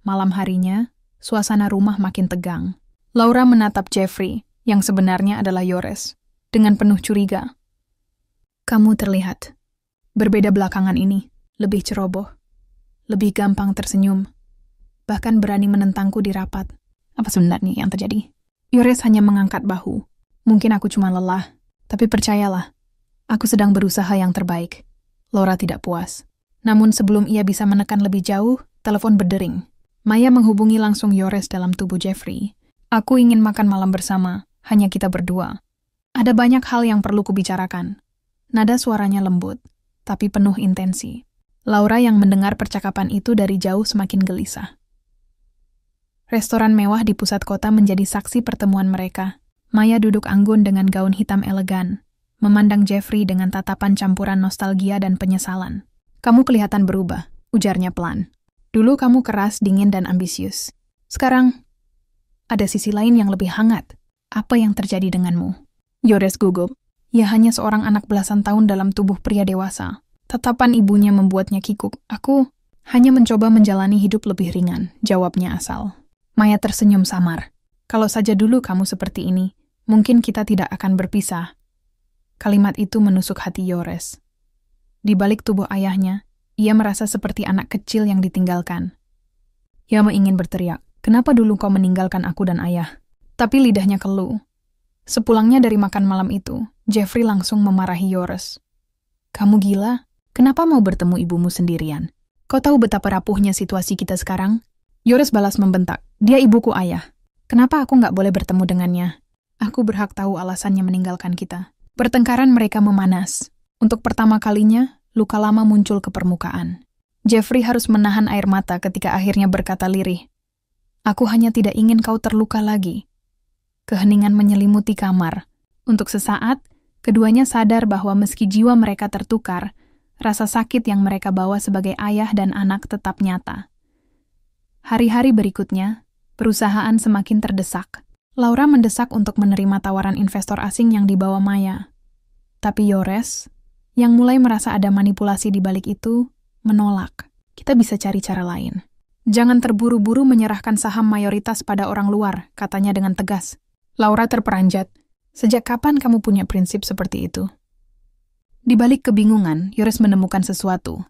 B: Malam harinya, suasana rumah makin tegang. Laura menatap Jeffrey, yang sebenarnya adalah Yores, dengan penuh curiga. "Kamu terlihat berbeda belakangan ini, lebih ceroboh, lebih gampang tersenyum, bahkan berani menentangku di rapat. Apa sebenarnya yang terjadi?" Yores hanya mengangkat bahu. "Mungkin aku cuma lelah, tapi percayalah, aku sedang berusaha yang terbaik." Laura tidak puas. Namun sebelum ia bisa menekan lebih jauh, telepon berdering. Maya menghubungi langsung Yores dalam tubuh Jeffrey. "Aku ingin makan malam bersama, hanya kita berdua. Ada banyak hal yang perlu kubicarakan." Nada suaranya lembut, tapi penuh intensi. Laura yang mendengar percakapan itu dari jauh semakin gelisah. Restoran mewah di pusat kota menjadi saksi pertemuan mereka. Maya duduk anggun dengan gaun hitam elegan, memandang Jeffrey dengan tatapan campuran nostalgia dan penyesalan. "Kamu kelihatan berubah," ujarnya pelan. "Dulu kamu keras, dingin, dan ambisius. Sekarang, ada sisi lain yang lebih hangat. Apa yang terjadi denganmu?" Yores gugup. Ia hanya seorang anak belasan tahun dalam tubuh pria dewasa. Tatapan ibunya membuatnya kikuk. "Aku hanya mencoba menjalani hidup lebih ringan," jawabnya asal. Maya tersenyum samar. "Kalau saja dulu kamu seperti ini, mungkin kita tidak akan berpisah." Kalimat itu menusuk hati Yores. Di balik tubuh ayahnya, ia merasa seperti anak kecil yang ditinggalkan. Ia ingin berteriak, "Kenapa dulu kau meninggalkan aku dan ayah?" Tapi lidahnya keluh. Sepulangnya dari makan malam itu, Jeffrey langsung memarahi Yores. "Kamu gila? Kenapa mau bertemu ibumu sendirian? Kau tahu betapa rapuhnya situasi kita sekarang?" Yores balas membentak, "Dia ibuku, ayah. Kenapa aku nggak boleh bertemu dengannya? Aku berhak tahu alasannya meninggalkan kita." Pertengkaran mereka memanas. Untuk pertama kalinya, luka lama muncul ke permukaan. Jeffrey harus menahan air mata ketika akhirnya berkata lirih, "Aku hanya tidak ingin kau terluka lagi." Keheningan menyelimuti kamar. Untuk sesaat, keduanya sadar bahwa meski jiwa mereka tertukar, rasa sakit yang mereka bawa sebagai ayah dan anak tetap nyata. Hari-hari berikutnya, perusahaan semakin terdesak. Laura mendesak untuk menerima tawaran investor asing yang dibawa Maya. Tapi Yores, yang mulai merasa ada manipulasi di balik itu, menolak. "Kita bisa cari cara lain." "Jangan terburu-buru menyerahkan saham mayoritas pada orang luar," katanya dengan tegas. Laura terperanjat. "Sejak kapan kamu punya prinsip seperti itu?" Di balik kebingungan, Yores menemukan sesuatu.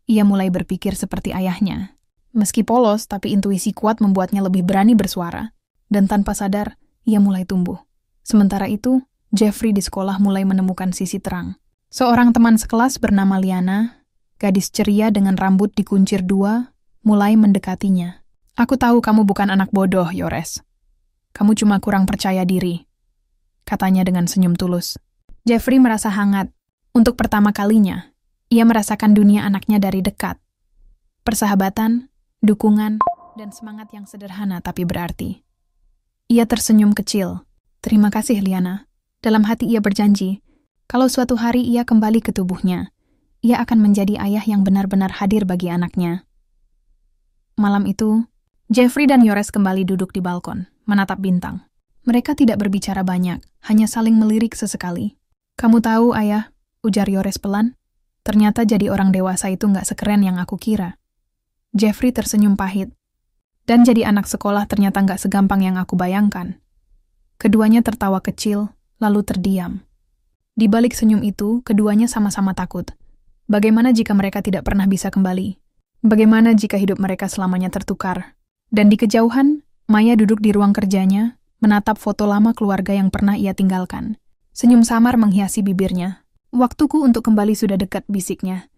B: Ia mulai berpikir seperti ayahnya. Meski polos, tapi intuisi kuat membuatnya lebih berani bersuara. Dan tanpa sadar, ia mulai tumbuh. Sementara itu, Jeffrey di sekolah mulai menemukan sisi terang. Seorang teman sekelas bernama Liana, gadis ceria dengan rambut dikuncir dua, mulai mendekatinya. "Aku tahu kamu bukan anak bodoh, Yores. Kamu cuma kurang percaya diri," katanya dengan senyum tulus. Jeffrey merasa hangat. Untuk pertama kalinya, ia merasakan dunia anaknya dari dekat. Persahabatan, dukungan, dan semangat yang sederhana tapi berarti. Ia tersenyum kecil. "Terima kasih, Liana." Dalam hati ia berjanji, kalau suatu hari ia kembali ke tubuhnya, ia akan menjadi ayah yang benar-benar hadir bagi anaknya. Malam itu, Jeffrey dan Yores kembali duduk di balkon, menatap bintang. Mereka tidak berbicara banyak, hanya saling melirik sesekali. "Kamu tahu, ayah," ujar Yores pelan, "ternyata jadi orang dewasa itu nggak sekeren yang aku kira." Jeffrey tersenyum pahit. "Dan jadi anak sekolah ternyata nggak segampang yang aku bayangkan." Keduanya tertawa kecil, lalu terdiam. Di balik senyum itu, keduanya sama-sama takut. Bagaimana jika mereka tidak pernah bisa kembali? Bagaimana jika hidup mereka selamanya tertukar? Dan di kejauhan, Maya duduk di ruang kerjanya, menatap foto lama keluarga yang pernah ia tinggalkan. Senyum samar menghiasi bibirnya. Waktuku untuk kembali sudah dekat, bisiknya.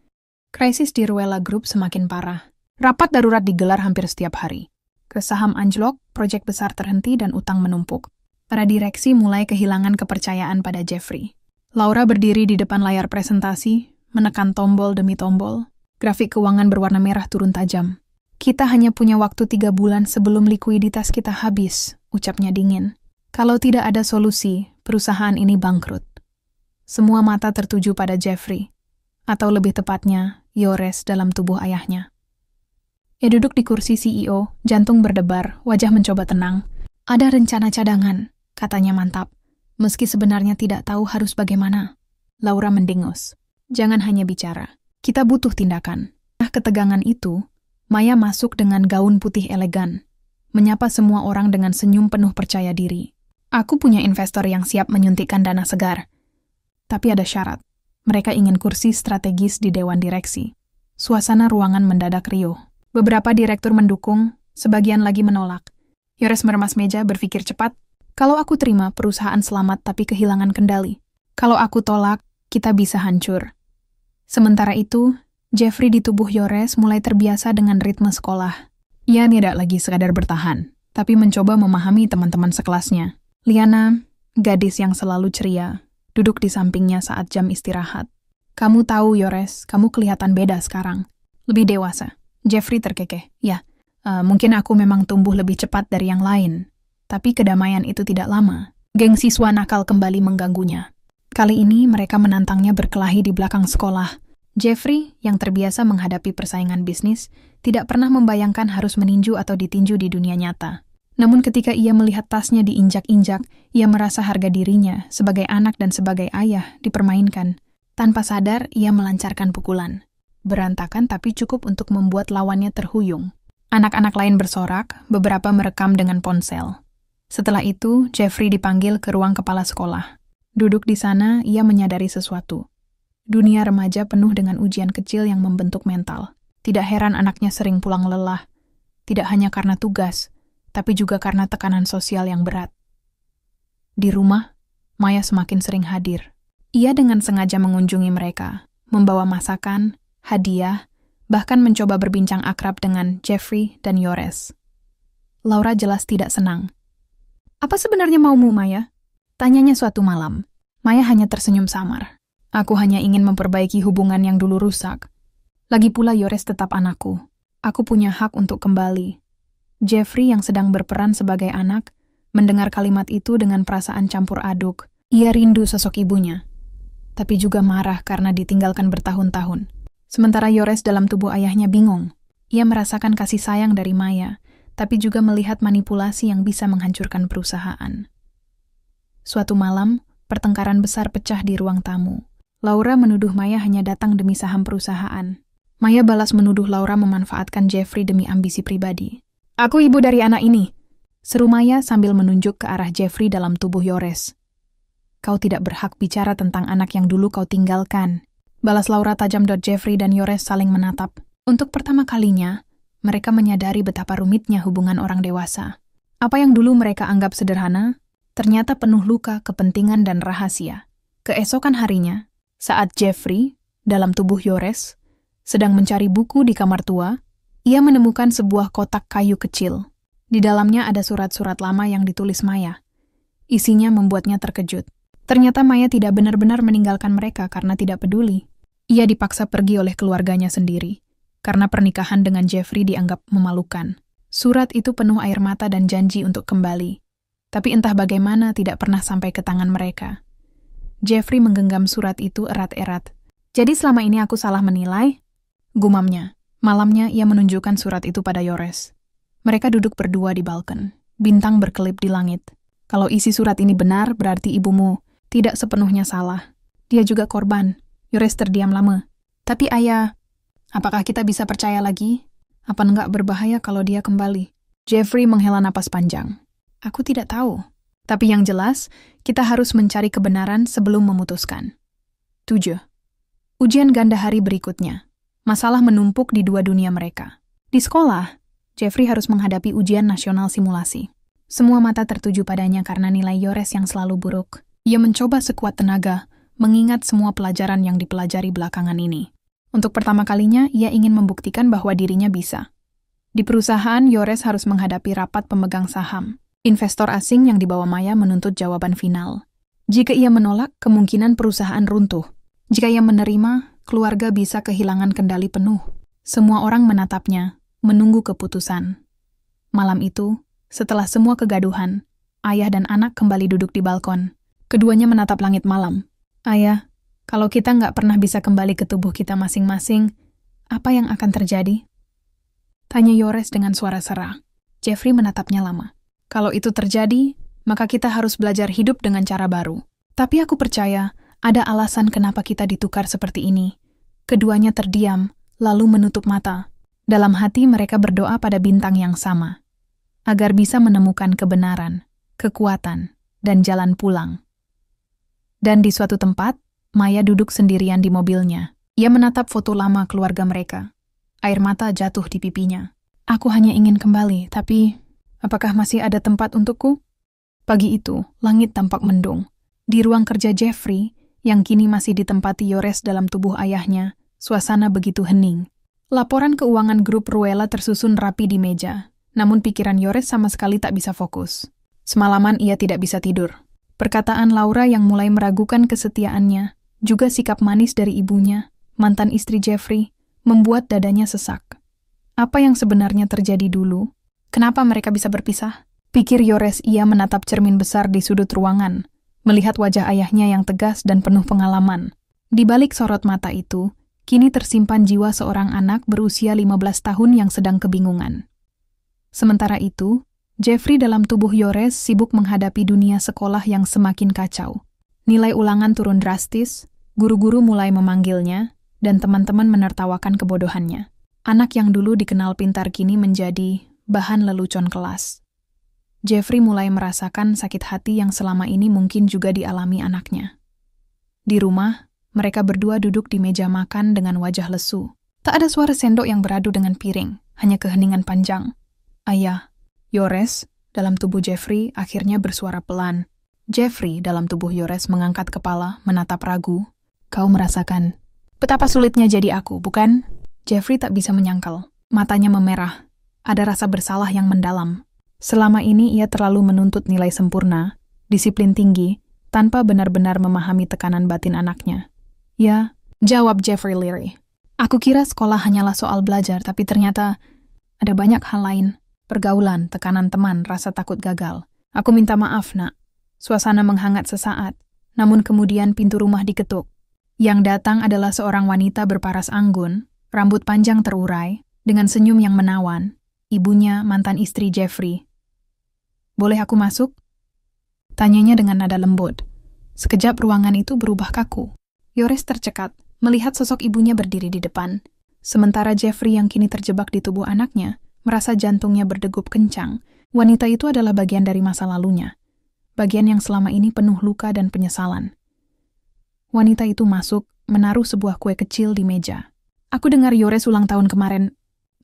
B: Krisis di Ruela Group semakin parah. Rapat darurat digelar hampir setiap hari. Saham anjlok, proyek besar terhenti, dan utang menumpuk. Para direksi mulai kehilangan kepercayaan pada Jeffrey. Laura berdiri di depan layar presentasi, menekan tombol demi tombol. Grafik keuangan berwarna merah turun tajam. Kita hanya punya waktu 3 bulan sebelum likuiditas kita habis, ucapnya dingin. Kalau tidak ada solusi, perusahaan ini bangkrut. Semua mata tertuju pada Jeffrey, atau lebih tepatnya, Yores dalam tubuh ayahnya. Ia duduk di kursi CEO, jantung berdebar, wajah mencoba tenang. Ada rencana cadangan, katanya mantap. Meski sebenarnya tidak tahu harus bagaimana. Laura mendengus. Jangan hanya bicara. Kita butuh tindakan. Ketegangan itu, Maya masuk dengan gaun putih elegan. Menyapa semua orang dengan senyum penuh percaya diri. Aku punya investor yang siap menyuntikkan dana segar. Tapi ada syarat. Mereka ingin kursi strategis di dewan direksi. Suasana ruangan mendadak riuh. Beberapa direktur mendukung, sebagian lagi menolak. Yores meremas meja berpikir cepat. Kalau aku terima, perusahaan selamat tapi kehilangan kendali. Kalau aku tolak, kita bisa hancur. Sementara itu, Jeffrey di tubuh Yores mulai terbiasa dengan ritme sekolah. Ia tidak lagi sekadar bertahan, tapi mencoba memahami teman-teman sekelasnya. Liana, gadis yang selalu ceria, duduk di sampingnya saat jam istirahat. Kamu tahu, Yores, kamu kelihatan beda sekarang. Lebih dewasa. Jeffrey terkekeh. Ya, mungkin aku memang tumbuh lebih cepat dari yang lain. Tapi kedamaian itu tidak lama. Geng siswa nakal kembali mengganggunya. Kali ini mereka menantangnya berkelahi di belakang sekolah. Jeffrey, yang terbiasa menghadapi persaingan bisnis, tidak pernah membayangkan harus meninju atau ditinju di dunia nyata. Namun ketika ia melihat tasnya diinjak-injak, ia merasa harga dirinya sebagai anak dan sebagai ayah dipermainkan. Tanpa sadar, ia melancarkan pukulan. Berantakan tapi cukup untuk membuat lawannya terhuyung. Anak-anak lain bersorak, beberapa merekam dengan ponsel. Setelah itu, Jeffrey dipanggil ke ruang kepala sekolah. Duduk di sana, ia menyadari sesuatu. Dunia remaja penuh dengan ujian kecil yang membentuk mental. Tidak heran anaknya sering pulang lelah. Tidak hanya karena tugas, tapi juga karena tekanan sosial yang berat. Di rumah, Maya semakin sering hadir. Ia dengan sengaja mengunjungi mereka, membawa masakan, hadiah, bahkan mencoba berbincang akrab dengan Jeffrey dan Yores. Laura jelas tidak senang. Apa sebenarnya maumu, Maya? Tanyanya suatu malam. Maya hanya tersenyum samar. Aku hanya ingin memperbaiki hubungan yang dulu rusak. Lagi pula Yores tetap anakku. Aku punya hak untuk kembali. Jeffrey yang sedang berperan sebagai anak, mendengar kalimat itu dengan perasaan campur aduk. Ia rindu sosok ibunya. Tapi juga marah karena ditinggalkan bertahun-tahun. Sementara Yores dalam tubuh ayahnya bingung. Ia merasakan kasih sayang dari Maya, tapi juga melihat manipulasi yang bisa menghancurkan perusahaan. Suatu malam, pertengkaran besar pecah di ruang tamu. Laura menuduh Maya hanya datang demi saham perusahaan. Maya balas menuduh Laura memanfaatkan Jeffrey demi ambisi pribadi. Aku ibu dari anak ini, seru Maya sambil menunjuk ke arah Jeffrey dalam tubuh Yores. Kau tidak berhak bicara tentang anak yang dulu kau tinggalkan. Balas Laura tajam. Jeffrey dan Yores saling menatap. Untuk pertama kalinya, mereka menyadari betapa rumitnya hubungan orang dewasa. Apa yang dulu mereka anggap sederhana, ternyata penuh luka, kepentingan, dan rahasia. Keesokan harinya, saat Jeffrey, dalam tubuh Yores, sedang mencari buku di kamar tua, ia menemukan sebuah kotak kayu kecil. Di dalamnya ada surat-surat lama yang ditulis Maya. Isinya membuatnya terkejut. Ternyata Maya tidak benar-benar meninggalkan mereka karena tidak peduli. Ia dipaksa pergi oleh keluarganya sendiri, karena pernikahan dengan Jeffrey dianggap memalukan. Surat itu penuh air mata dan janji untuk kembali. Tapi entah bagaimana tidak pernah sampai ke tangan mereka. Jeffrey menggenggam surat itu erat-erat. Jadi selama ini aku salah menilai? Gumamnya. Malamnya ia menunjukkan surat itu pada Yores. Mereka duduk berdua di balkon. Bintang berkelip di langit. Kalau isi surat ini benar, berarti ibumu tidak sepenuhnya salah. Dia juga korban. Yores terdiam lama. Tapi ayah, apakah kita bisa percaya lagi? Apa enggak berbahaya kalau dia kembali? Jeffrey menghela napas panjang. Aku tidak tahu. Tapi yang jelas, kita harus mencari kebenaran sebelum memutuskan. 7. Ujian ganda hari berikutnya. Masalah menumpuk di dua dunia mereka. Di sekolah, Jeffrey harus menghadapi ujian nasional simulasi. Semua mata tertuju padanya karena nilai Yores yang selalu buruk. Ia mencoba sekuat tenaga mengingat semua pelajaran yang dipelajari belakangan ini. Untuk pertama kalinya, ia ingin membuktikan bahwa dirinya bisa. Di perusahaan, Yores harus menghadapi rapat pemegang saham. Investor asing yang dibawa Maya menuntut jawaban final. Jika ia menolak, kemungkinan perusahaan runtuh. Jika ia menerima, keluarga bisa kehilangan kendali penuh. Semua orang menatapnya, menunggu keputusan. Malam itu, setelah semua kegaduhan, ayah dan anak kembali duduk di balkon. Keduanya menatap langit malam. Ayah, kalau kita nggak pernah bisa kembali ke tubuh kita masing-masing, apa yang akan terjadi? Tanya Yores dengan suara serak. Jeffrey menatapnya lama. Kalau itu terjadi, maka kita harus belajar hidup dengan cara baru. Tapi aku percaya, ada alasan kenapa kita ditukar seperti ini. Keduanya terdiam, lalu menutup mata. Dalam hati mereka berdoa pada bintang yang sama, agar bisa menemukan kebenaran, kekuatan, dan jalan pulang. Dan di suatu tempat, Maya duduk sendirian di mobilnya. Ia menatap foto lama keluarga mereka. Air mata jatuh di pipinya. Aku hanya ingin kembali, tapi apakah masih ada tempat untukku? Pagi itu, langit tampak mendung. Di ruang kerja Jeffrey, yang kini masih ditempati Yores dalam tubuh ayahnya, suasana begitu hening. Laporan keuangan grup Ruela tersusun rapi di meja, namun pikiran Yores sama sekali tak bisa fokus. Semalaman ia tidak bisa tidur. Perkataan Laura yang mulai meragukan kesetiaannya, juga sikap manis dari ibunya, mantan istri Jeffrey, membuat dadanya sesak. Apa yang sebenarnya terjadi dulu? Kenapa mereka bisa berpisah? Pikir Yores. Ia menatap cermin besar di sudut ruangan, melihat wajah ayahnya yang tegas dan penuh pengalaman. Di balik sorot mata itu, kini tersimpan jiwa seorang anak berusia 15 tahun yang sedang kebingungan. Sementara itu, Jeffrey dalam tubuh Yores sibuk menghadapi dunia sekolah yang semakin kacau. Nilai ulangan turun drastis, guru-guru mulai memanggilnya, dan teman-teman menertawakan kebodohannya. Anak yang dulu dikenal pintar kini menjadi bahan lelucon kelas. Jeffrey mulai merasakan sakit hati yang selama ini mungkin juga dialami anaknya. Di rumah, mereka berdua duduk di meja makan dengan wajah lesu. Tak ada suara sendok yang beradu dengan piring, hanya keheningan panjang. Ayah, Yores, dalam tubuh Jeffrey akhirnya bersuara pelan. Jeffrey dalam tubuh Yores mengangkat kepala, menatap ragu. Kau merasakan betapa sulitnya jadi aku, bukan? Jeffrey tak bisa menyangkal. Matanya memerah. Ada rasa bersalah yang mendalam. Selama ini ia terlalu menuntut nilai sempurna, disiplin tinggi, tanpa benar-benar memahami tekanan batin anaknya. Ya, jawab Jeffrey lirih. Aku kira sekolah hanyalah soal belajar, tapi ternyata ada banyak hal lain. Pergaulan, tekanan teman, rasa takut gagal. Aku minta maaf, nak. Suasana menghangat sesaat, namun kemudian pintu rumah diketuk. Yang datang adalah seorang wanita berparas anggun, rambut panjang terurai, dengan senyum yang menawan. Ibunya, mantan istri Jeffrey. Boleh aku masuk? Tanyanya dengan nada lembut. Sekejap ruangan itu berubah kaku. Yores tercekat, melihat sosok ibunya berdiri di depan. Sementara Jeffrey yang kini terjebak di tubuh anaknya, merasa jantungnya berdegup kencang. Wanita itu adalah bagian dari masa lalunya. Bagian yang selama ini penuh luka dan penyesalan. Wanita itu masuk, menaruh sebuah kue kecil di meja. Aku dengar Yores ulang tahun kemarin.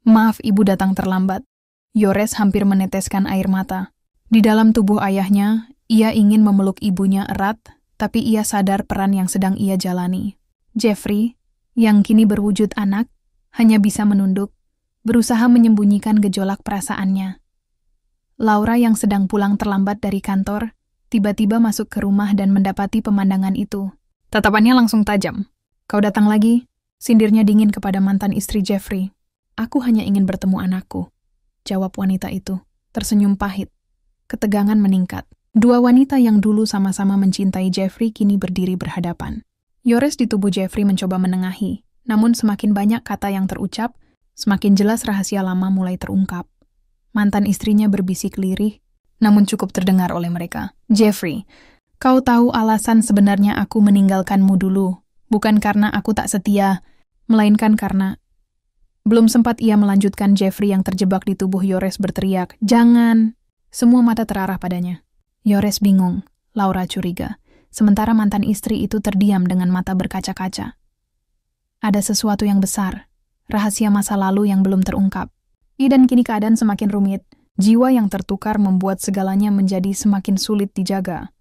B: Maaf ibu datang terlambat. Yores hampir meneteskan air mata. Di dalam tubuh ayahnya, ia ingin memeluk ibunya erat, tapi ia sadar peran yang sedang ia jalani. Jeffrey, yang kini berwujud anak, hanya bisa menunduk, berusaha menyembunyikan gejolak perasaannya. Laura yang sedang pulang terlambat dari kantor, tiba-tiba masuk ke rumah dan mendapati pemandangan itu. Tatapannya langsung tajam. Kau datang lagi? Sindirnya dingin kepada mantan istri Jeffrey. Aku hanya ingin bertemu anakku, jawab wanita itu, tersenyum pahit. Ketegangan meningkat. Dua wanita yang dulu sama-sama mencintai Jeffrey kini berdiri berhadapan. Yores di tubuh Jeffrey mencoba menengahi, namun semakin banyak kata yang terucap, semakin jelas rahasia lama mulai terungkap. Mantan istrinya berbisik lirih, namun cukup terdengar oleh mereka. Jeffrey, kau tahu alasan sebenarnya aku meninggalkanmu dulu, bukan karena aku tak setia, melainkan karena... Belum sempat ia melanjutkan, Jeffrey yang terjebak di tubuh Yores berteriak, "Jangan!" Semua mata terarah padanya. Yores bingung, Laura curiga, sementara mantan istri itu terdiam dengan mata berkaca-kaca. Ada sesuatu yang besar, rahasia masa lalu yang belum terungkap. Dan kini keadaan semakin rumit. Jiwa yang tertukar membuat segalanya menjadi semakin sulit dijaga.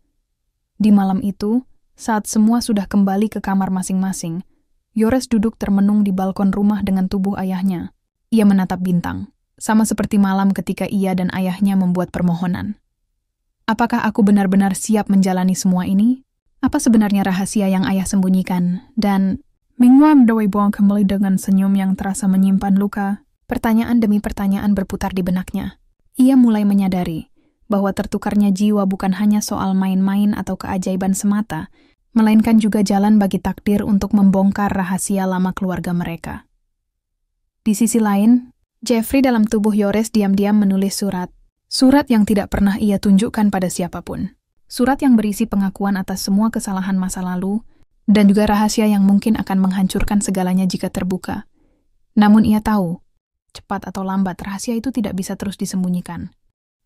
B: Di malam itu, saat semua sudah kembali ke kamar masing-masing, Yores duduk termenung di balkon rumah dengan tubuh ayahnya. Ia menatap bintang, sama seperti malam ketika ia dan ayahnya membuat permohonan. Apakah aku benar-benar siap menjalani semua ini? Apa sebenarnya rahasia yang ayah sembunyikan? Dan Mingguan Doi Buang kembali dengan senyum yang terasa menyimpan luka. Pertanyaan demi pertanyaan berputar di benaknya. Ia mulai menyadari bahwa tertukarnya jiwa bukan hanya soal main-main atau keajaiban semata, melainkan juga jalan bagi takdir untuk membongkar rahasia lama keluarga mereka. Di sisi lain, Jeffrey dalam tubuh Yores diam-diam menulis surat. Surat yang tidak pernah ia tunjukkan pada siapapun. Surat yang berisi pengakuan atas semua kesalahan masa lalu, dan juga rahasia yang mungkin akan menghancurkan segalanya jika terbuka. Namun ia tahu, cepat atau lambat rahasia itu tidak bisa terus disembunyikan.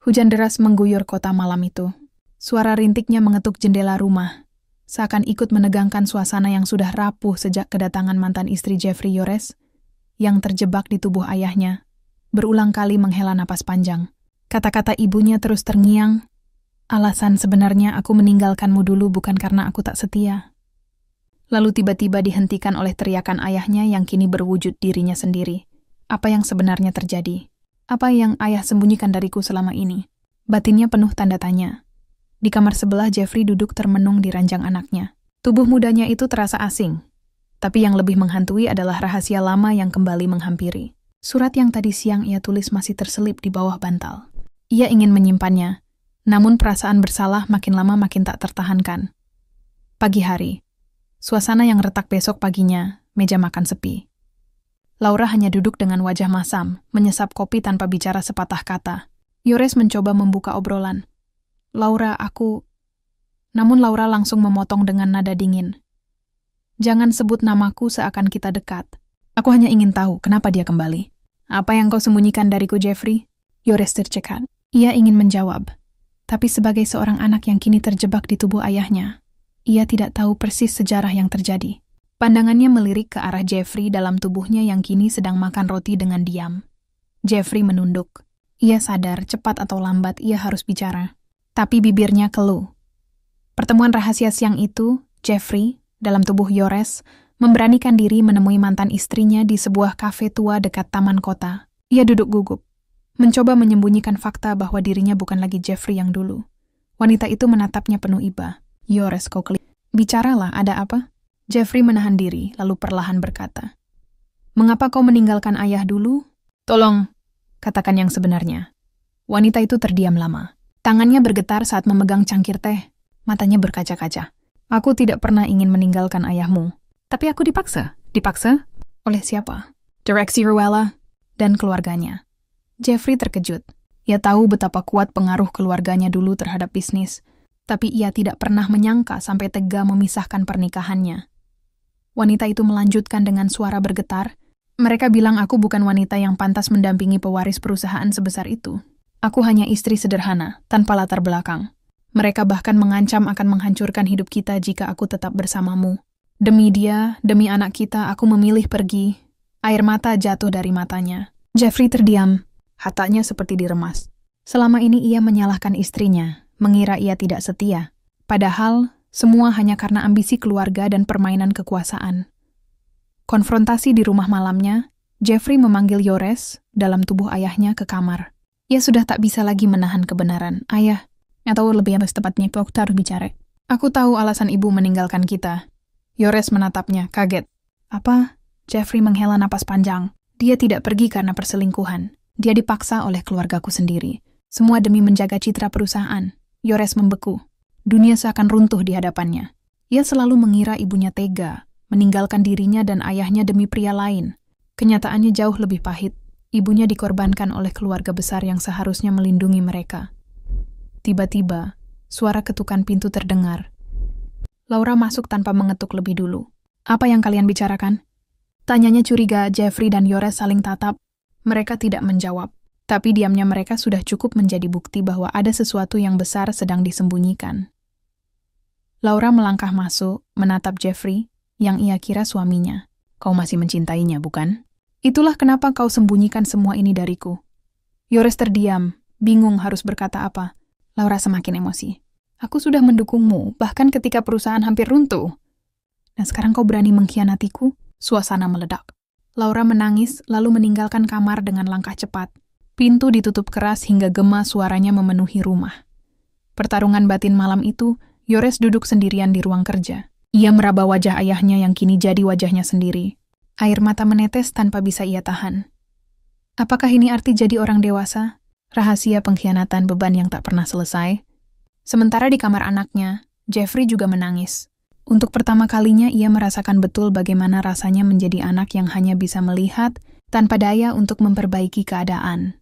B: Hujan deras mengguyur kota malam itu. Suara rintiknya mengetuk jendela rumah, seakan ikut menegangkan suasana yang sudah rapuh sejak kedatangan mantan istri Jeffrey Yores, yang terjebak di tubuh ayahnya, berulang kali menghela napas panjang. Kata-kata ibunya terus terngiang, alasan sebenarnya aku meninggalkanmu dulu bukan karena aku tak setia. Lalu tiba-tiba dihentikan oleh teriakan ayahnya yang kini berwujud dirinya sendiri. Apa yang sebenarnya terjadi? Apa yang ayah sembunyikan dariku selama ini? Batinnya penuh tanda tanya. Di kamar sebelah Jeffrey duduk termenung di ranjang anaknya. Tubuh mudanya itu terasa asing. Tapi yang lebih menghantui adalah rahasia lama yang kembali menghampiri. Surat yang tadi siang ia tulis masih terselip di bawah bantal. Ia ingin menyimpannya, namun perasaan bersalah makin lama makin tak tertahankan. Pagi hari. Suasana yang retak besok paginya, meja makan sepi. Laura hanya duduk dengan wajah masam, menyesap kopi tanpa bicara sepatah kata. Yores mencoba membuka obrolan. Laura, aku... Namun Laura langsung memotong dengan nada dingin. Jangan sebut namaku seakan kita dekat. Aku hanya ingin tahu kenapa dia kembali. Apa yang kau sembunyikan dariku, Jeffrey? Yores tercekat. Ia ingin menjawab. Tapi sebagai seorang anak yang kini terjebak di tubuh ayahnya, ia tidak tahu persis sejarah yang terjadi. Pandangannya melirik ke arah Jeffrey dalam tubuhnya yang kini sedang makan roti dengan diam. Jeffrey menunduk. Ia sadar cepat atau lambat ia harus bicara. Tapi bibirnya keluh. Pertemuan rahasia siang itu, Jeffrey, dalam tubuh Yores, memberanikan diri menemui mantan istrinya di sebuah kafe tua dekat taman kota. Ia duduk gugup, mencoba menyembunyikan fakta bahwa dirinya bukan lagi Jeffrey yang dulu. Wanita itu menatapnya penuh iba. Yores, kau bicaralah, ada apa? Jeffrey menahan diri, lalu perlahan berkata, "Mengapa kau meninggalkan ayah dulu? Tolong, katakan yang sebenarnya." Wanita itu terdiam lama. Tangannya bergetar saat memegang cangkir teh. Matanya berkaca-kaca. "Aku tidak pernah ingin meninggalkan ayahmu. Tapi aku dipaksa." "Dipaksa? Oleh siapa?" "Direksi Ruella dan keluarganya." Jeffrey terkejut. Ia tahu betapa kuat pengaruh keluarganya dulu terhadap bisnis. Tapi ia tidak pernah menyangka sampai tega memisahkan pernikahannya. Wanita itu melanjutkan dengan suara bergetar, "Mereka bilang aku bukan wanita yang pantas mendampingi pewaris perusahaan sebesar itu. Aku hanya istri sederhana, tanpa latar belakang. Mereka bahkan mengancam akan menghancurkan hidup kita jika aku tetap bersamamu. Demi dia, demi anak kita, aku memilih pergi." Air mata jatuh dari matanya. Jeffrey terdiam, hatanya seperti diremas. Selama ini ia menyalahkan istrinya, mengira ia tidak setia. Padahal, semua hanya karena ambisi keluarga dan permainan kekuasaan. Konfrontasi di rumah malamnya, Jeffrey memanggil Yores dalam tubuh ayahnya ke kamar. Ia sudah tak bisa lagi menahan kebenaran. "Ayah, atau lebih tepatnya, aku harus bicara. Aku tahu alasan ibu meninggalkan kita." Yores menatapnya, kaget. "Apa?" Jeffrey menghela napas panjang. "Dia tidak pergi karena perselingkuhan. Dia dipaksa oleh keluargaku sendiri. Semua demi menjaga citra perusahaan." Yores membeku. Dunia seakan runtuh di hadapannya. Ia selalu mengira ibunya tega, meninggalkan dirinya dan ayahnya demi pria lain. Kenyataannya jauh lebih pahit. Ibunya dikorbankan oleh keluarga besar yang seharusnya melindungi mereka. Tiba-tiba, suara ketukan pintu terdengar. Laura masuk tanpa mengetuk lebih dulu. "Apa yang kalian bicarakan?" Tanyanya curiga. Jeffrey dan Yores saling tatap. Mereka tidak menjawab. Tapi diamnya mereka sudah cukup menjadi bukti bahwa ada sesuatu yang besar sedang disembunyikan. Laura melangkah masuk, menatap Jeffrey, yang ia kira suaminya. Kau masih mencintainya, bukan? Itulah kenapa kau sembunyikan semua ini dariku. Yores terdiam, bingung harus berkata apa. Laura semakin emosi. Aku sudah mendukungmu, bahkan ketika perusahaan hampir runtuh. Dan sekarang kau berani mengkhianatiku? Suasana meledak. Laura menangis, lalu meninggalkan kamar dengan langkah cepat. Pintu ditutup keras hingga gema suaranya memenuhi rumah. Pertarungan batin malam itu, Yores duduk sendirian di ruang kerja. Ia meraba wajah ayahnya yang kini jadi wajahnya sendiri. Air mata menetes tanpa bisa ia tahan. Apakah ini arti jadi orang dewasa? Rahasia pengkhianatan beban yang tak pernah selesai? Sementara di kamar anaknya, Jeffrey juga menangis. Untuk pertama kalinya ia merasakan betul bagaimana rasanya menjadi anak yang hanya bisa melihat tanpa daya untuk memperbaiki keadaan.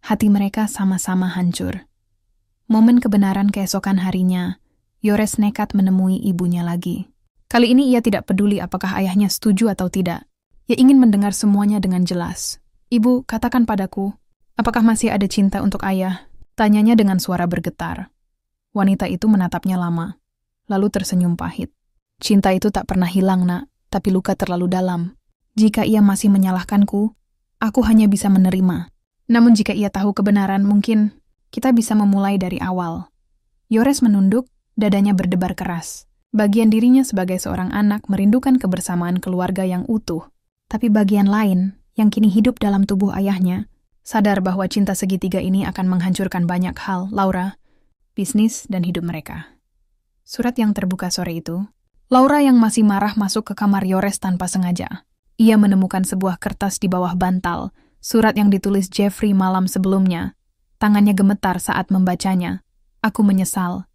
B: Hati mereka sama-sama hancur. Momen kebenaran keesokan harinya, Yores nekat menemui ibunya lagi. Kali ini ia tidak peduli apakah ayahnya setuju atau tidak. Ia ingin mendengar semuanya dengan jelas. Ibu, katakan padaku, apakah masih ada cinta untuk ayah? Tanyanya dengan suara bergetar. Wanita itu menatapnya lama, lalu tersenyum pahit. Cinta itu tak pernah hilang, nak, tapi luka terlalu dalam. Jika ia masih menyalahkanku, aku hanya bisa menerima. Namun jika ia tahu kebenaran, mungkin kita bisa memulai dari awal. Yores menunduk, dadanya berdebar keras. Bagian dirinya sebagai seorang anak merindukan kebersamaan keluarga yang utuh. Tapi bagian lain, yang kini hidup dalam tubuh ayahnya, sadar bahwa cinta segitiga ini akan menghancurkan banyak hal, Laura, bisnis, dan hidup mereka. Surat yang terbuka sore itu, Laura yang masih marah masuk ke kamar Yores tanpa sengaja. Ia menemukan sebuah kertas di bawah bantal, surat yang ditulis Jeffrey malam sebelumnya. Tangannya gemetar saat membacanya. Aku menyesal.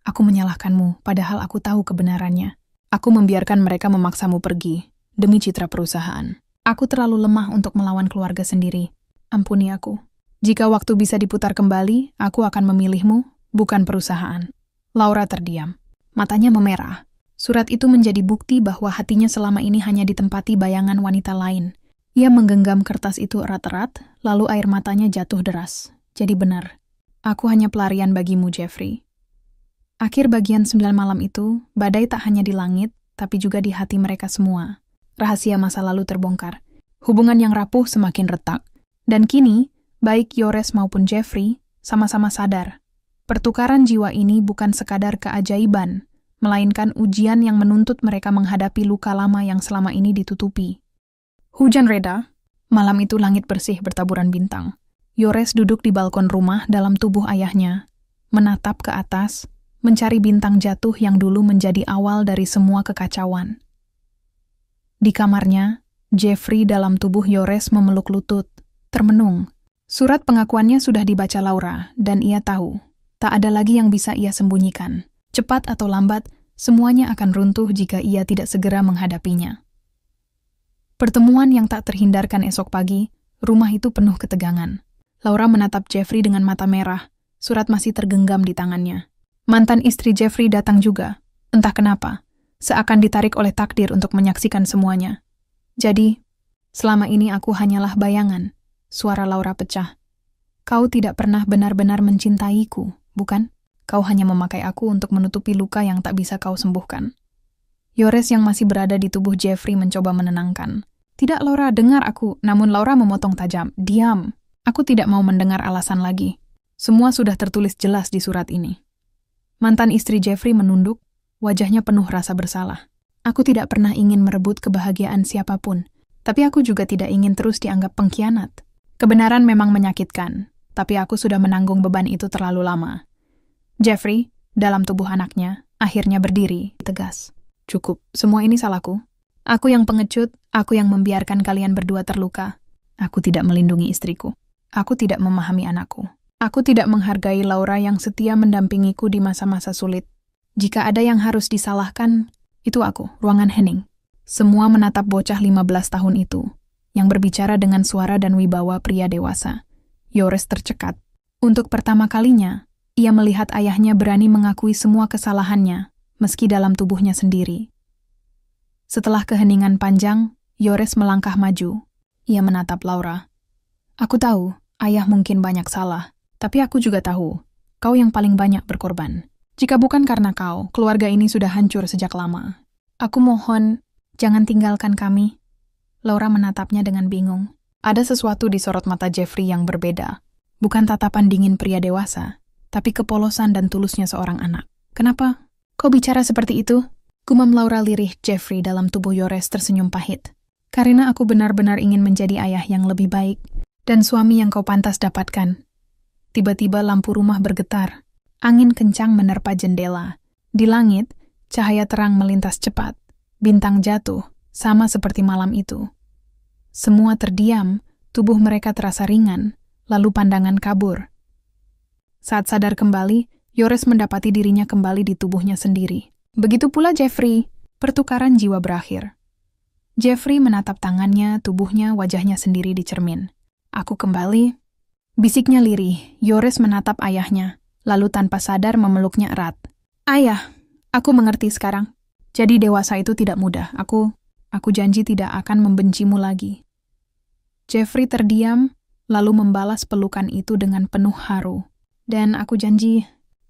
B: Aku menyalahkanmu, padahal aku tahu kebenarannya. Aku membiarkan mereka memaksamu pergi, demi citra perusahaan. Aku terlalu lemah untuk melawan keluarga sendiri. Ampuni aku. Jika waktu bisa diputar kembali, aku akan memilihmu, bukan perusahaan. Laura terdiam. Matanya memerah. Surat itu menjadi bukti bahwa hatinya selama ini hanya ditempati bayangan wanita lain. Ia menggenggam kertas itu erat-erat, lalu air matanya jatuh deras. Jadi benar. Aku hanya pelarian bagimu, Jeffrey. Akhir bagian 9 malam itu, badai tak hanya di langit, tapi juga di hati mereka semua. Rahasia masa lalu terbongkar. Hubungan yang rapuh semakin retak. Dan kini, baik Yores maupun Jeffrey sama-sama sadar. Pertukaran jiwa ini bukan sekadar keajaiban, melainkan ujian yang menuntut mereka menghadapi luka lama yang selama ini ditutupi. Hujan reda. Malam itu langit bersih bertaburan bintang. Yores duduk di balkon rumah dalam tubuh ayahnya, menatap ke atas, mencari bintang jatuh yang dulu menjadi awal dari semua kekacauan. Di kamarnya, Jeffrey dalam tubuh Yores memeluk lutut, termenung. Surat pengakuannya sudah dibaca Laura, dan ia tahu, tak ada lagi yang bisa ia sembunyikan. Cepat atau lambat, semuanya akan runtuh jika ia tidak segera menghadapinya. Pertemuan yang tak terhindarkan esok pagi, rumah itu penuh ketegangan. Laura menatap Jeffrey dengan mata merah, surat masih tergenggam di tangannya. Mantan istri Jeffrey datang juga, entah kenapa, seakan ditarik oleh takdir untuk menyaksikan semuanya. Jadi, selama ini aku hanyalah bayangan, suara Laura pecah. Kau tidak pernah benar-benar mencintaiku, bukan? Kau hanya memakai aku untuk menutupi luka yang tak bisa kau sembuhkan. Yores yang masih berada di tubuh Jeffrey mencoba menenangkan. Tidak, Laura, dengar aku. Namun Laura memotong tajam. Diam. Aku tidak mau mendengar alasan lagi. Semua sudah tertulis jelas di surat ini. Mantan istri Jeffrey menunduk, wajahnya penuh rasa bersalah. Aku tidak pernah ingin merebut kebahagiaan siapapun, tapi aku juga tidak ingin terus dianggap pengkhianat. Kebenaran memang menyakitkan, tapi aku sudah menanggung beban itu terlalu lama. Jeffrey, dalam tubuh anaknya, akhirnya berdiri, tegas. Cukup, semua ini salahku. Aku yang pengecut, aku yang membiarkan kalian berdua terluka. Aku tidak melindungi istriku. Aku tidak memahami anakku. Aku tidak menghargai Laura yang setia mendampingiku di masa-masa sulit. Jika ada yang harus disalahkan, itu aku, Ruangan Henning. Semua menatap bocah 15 tahun itu, yang berbicara dengan suara dan wibawa pria dewasa. Yores tercekat. Untuk pertama kalinya, ia melihat ayahnya berani mengakui semua kesalahannya, meski dalam tubuhnya sendiri. Setelah keheningan panjang, Yores melangkah maju. Ia menatap Laura. Aku tahu, ayah mungkin banyak salah. Tapi aku juga tahu, kau yang paling banyak berkorban. Jika bukan karena kau, keluarga ini sudah hancur sejak lama. Aku mohon, jangan tinggalkan kami. Laura menatapnya dengan bingung. Ada sesuatu di sorot mata Jeffrey yang berbeda. Bukan tatapan dingin pria dewasa, tapi kepolosan dan tulusnya seorang anak. Kenapa? Kau bicara seperti itu? Gumam Laura lirih Jeffrey dalam tubuh Yores tersenyum pahit. Karena aku benar-benar ingin menjadi ayah yang lebih baik dan suami yang kau pantas dapatkan. Tiba-tiba lampu rumah bergetar. Angin kencang menerpa jendela. Di langit, cahaya terang melintas cepat. Bintang jatuh, sama seperti malam itu. Semua terdiam, tubuh mereka terasa ringan, lalu pandangan kabur. Saat sadar kembali, Yores mendapati dirinya kembali di tubuhnya sendiri. Begitu pula Jeffrey, pertukaran jiwa berakhir. Jeffrey menatap tangannya, tubuhnya, wajahnya sendiri di cermin. Aku kembali, bisiknya lirih. Yores menatap ayahnya, lalu tanpa sadar memeluknya erat. Ayah, aku mengerti sekarang. Jadi dewasa itu tidak mudah. Aku janji tidak akan membencimu lagi. Jeffrey terdiam, lalu membalas pelukan itu dengan penuh haru. Dan aku janji,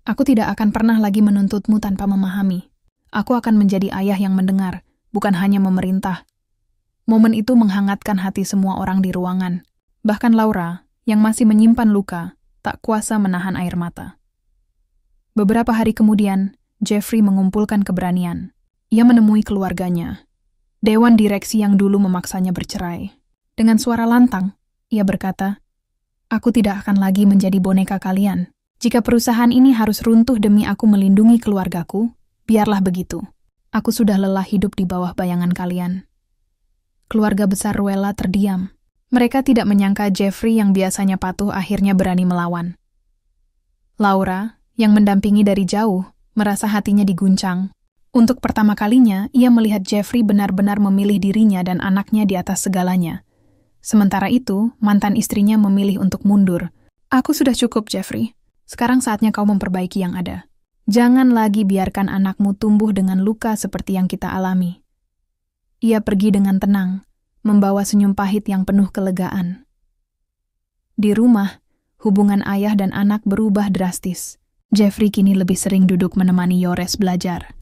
B: aku tidak akan pernah lagi menuntutmu tanpa memahami. Aku akan menjadi ayah yang mendengar, bukan hanya memerintah. Momen itu menghangatkan hati semua orang di ruangan. Bahkan Laura, yang masih menyimpan luka, tak kuasa menahan air mata. Beberapa hari kemudian, Jeffrey mengumpulkan keberanian. Ia menemui keluarganya. Dewan direksi yang dulu memaksanya bercerai. Dengan suara lantang, ia berkata, "Aku tidak akan lagi menjadi boneka kalian. Jika perusahaan ini harus runtuh demi aku melindungi keluargaku, biarlah begitu. Aku sudah lelah hidup di bawah bayangan kalian." Keluarga besar Ruella terdiam. Mereka tidak menyangka Jeffrey yang biasanya patuh akhirnya berani melawan. Laura, yang mendampingi dari jauh, merasa hatinya diguncang. Untuk pertama kalinya, ia melihat Jeffrey benar-benar memilih dirinya dan anaknya di atas segalanya. Sementara itu, mantan istrinya memilih untuk mundur. "Aku sudah cukup, Jeffrey. Sekarang saatnya kau memperbaiki yang ada. Jangan lagi biarkan anakmu tumbuh dengan luka seperti yang kita alami." Ia pergi dengan tenang, membawa senyum pahit yang penuh kelegaan. Di rumah, hubungan ayah dan anak berubah drastis. Jeffrey kini lebih sering duduk menemani Yores belajar.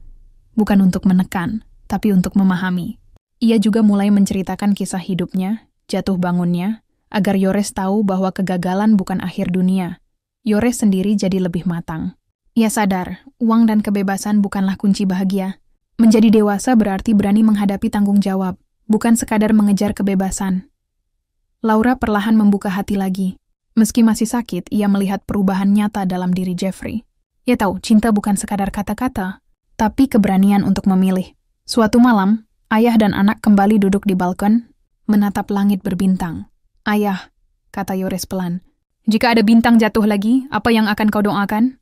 B: Bukan untuk menekan, tapi untuk memahami. Ia juga mulai menceritakan kisah hidupnya, jatuh bangunnya, agar Yores tahu bahwa kegagalan bukan akhir dunia. Yores sendiri jadi lebih matang. Ia sadar, uang dan kebebasan bukanlah kunci bahagia. Menjadi dewasa berarti berani menghadapi tanggung jawab, bukan sekadar mengejar kebebasan. Laura perlahan membuka hati lagi. Meski masih sakit, ia melihat perubahan nyata dalam diri Jeffrey. Ia tahu cinta bukan sekadar kata-kata, tapi keberanian untuk memilih. Suatu malam, ayah dan anak kembali duduk di balkon, menatap langit berbintang. "Ayah," kata Yores pelan, "jika ada bintang jatuh lagi, apa yang akan kau doakan?"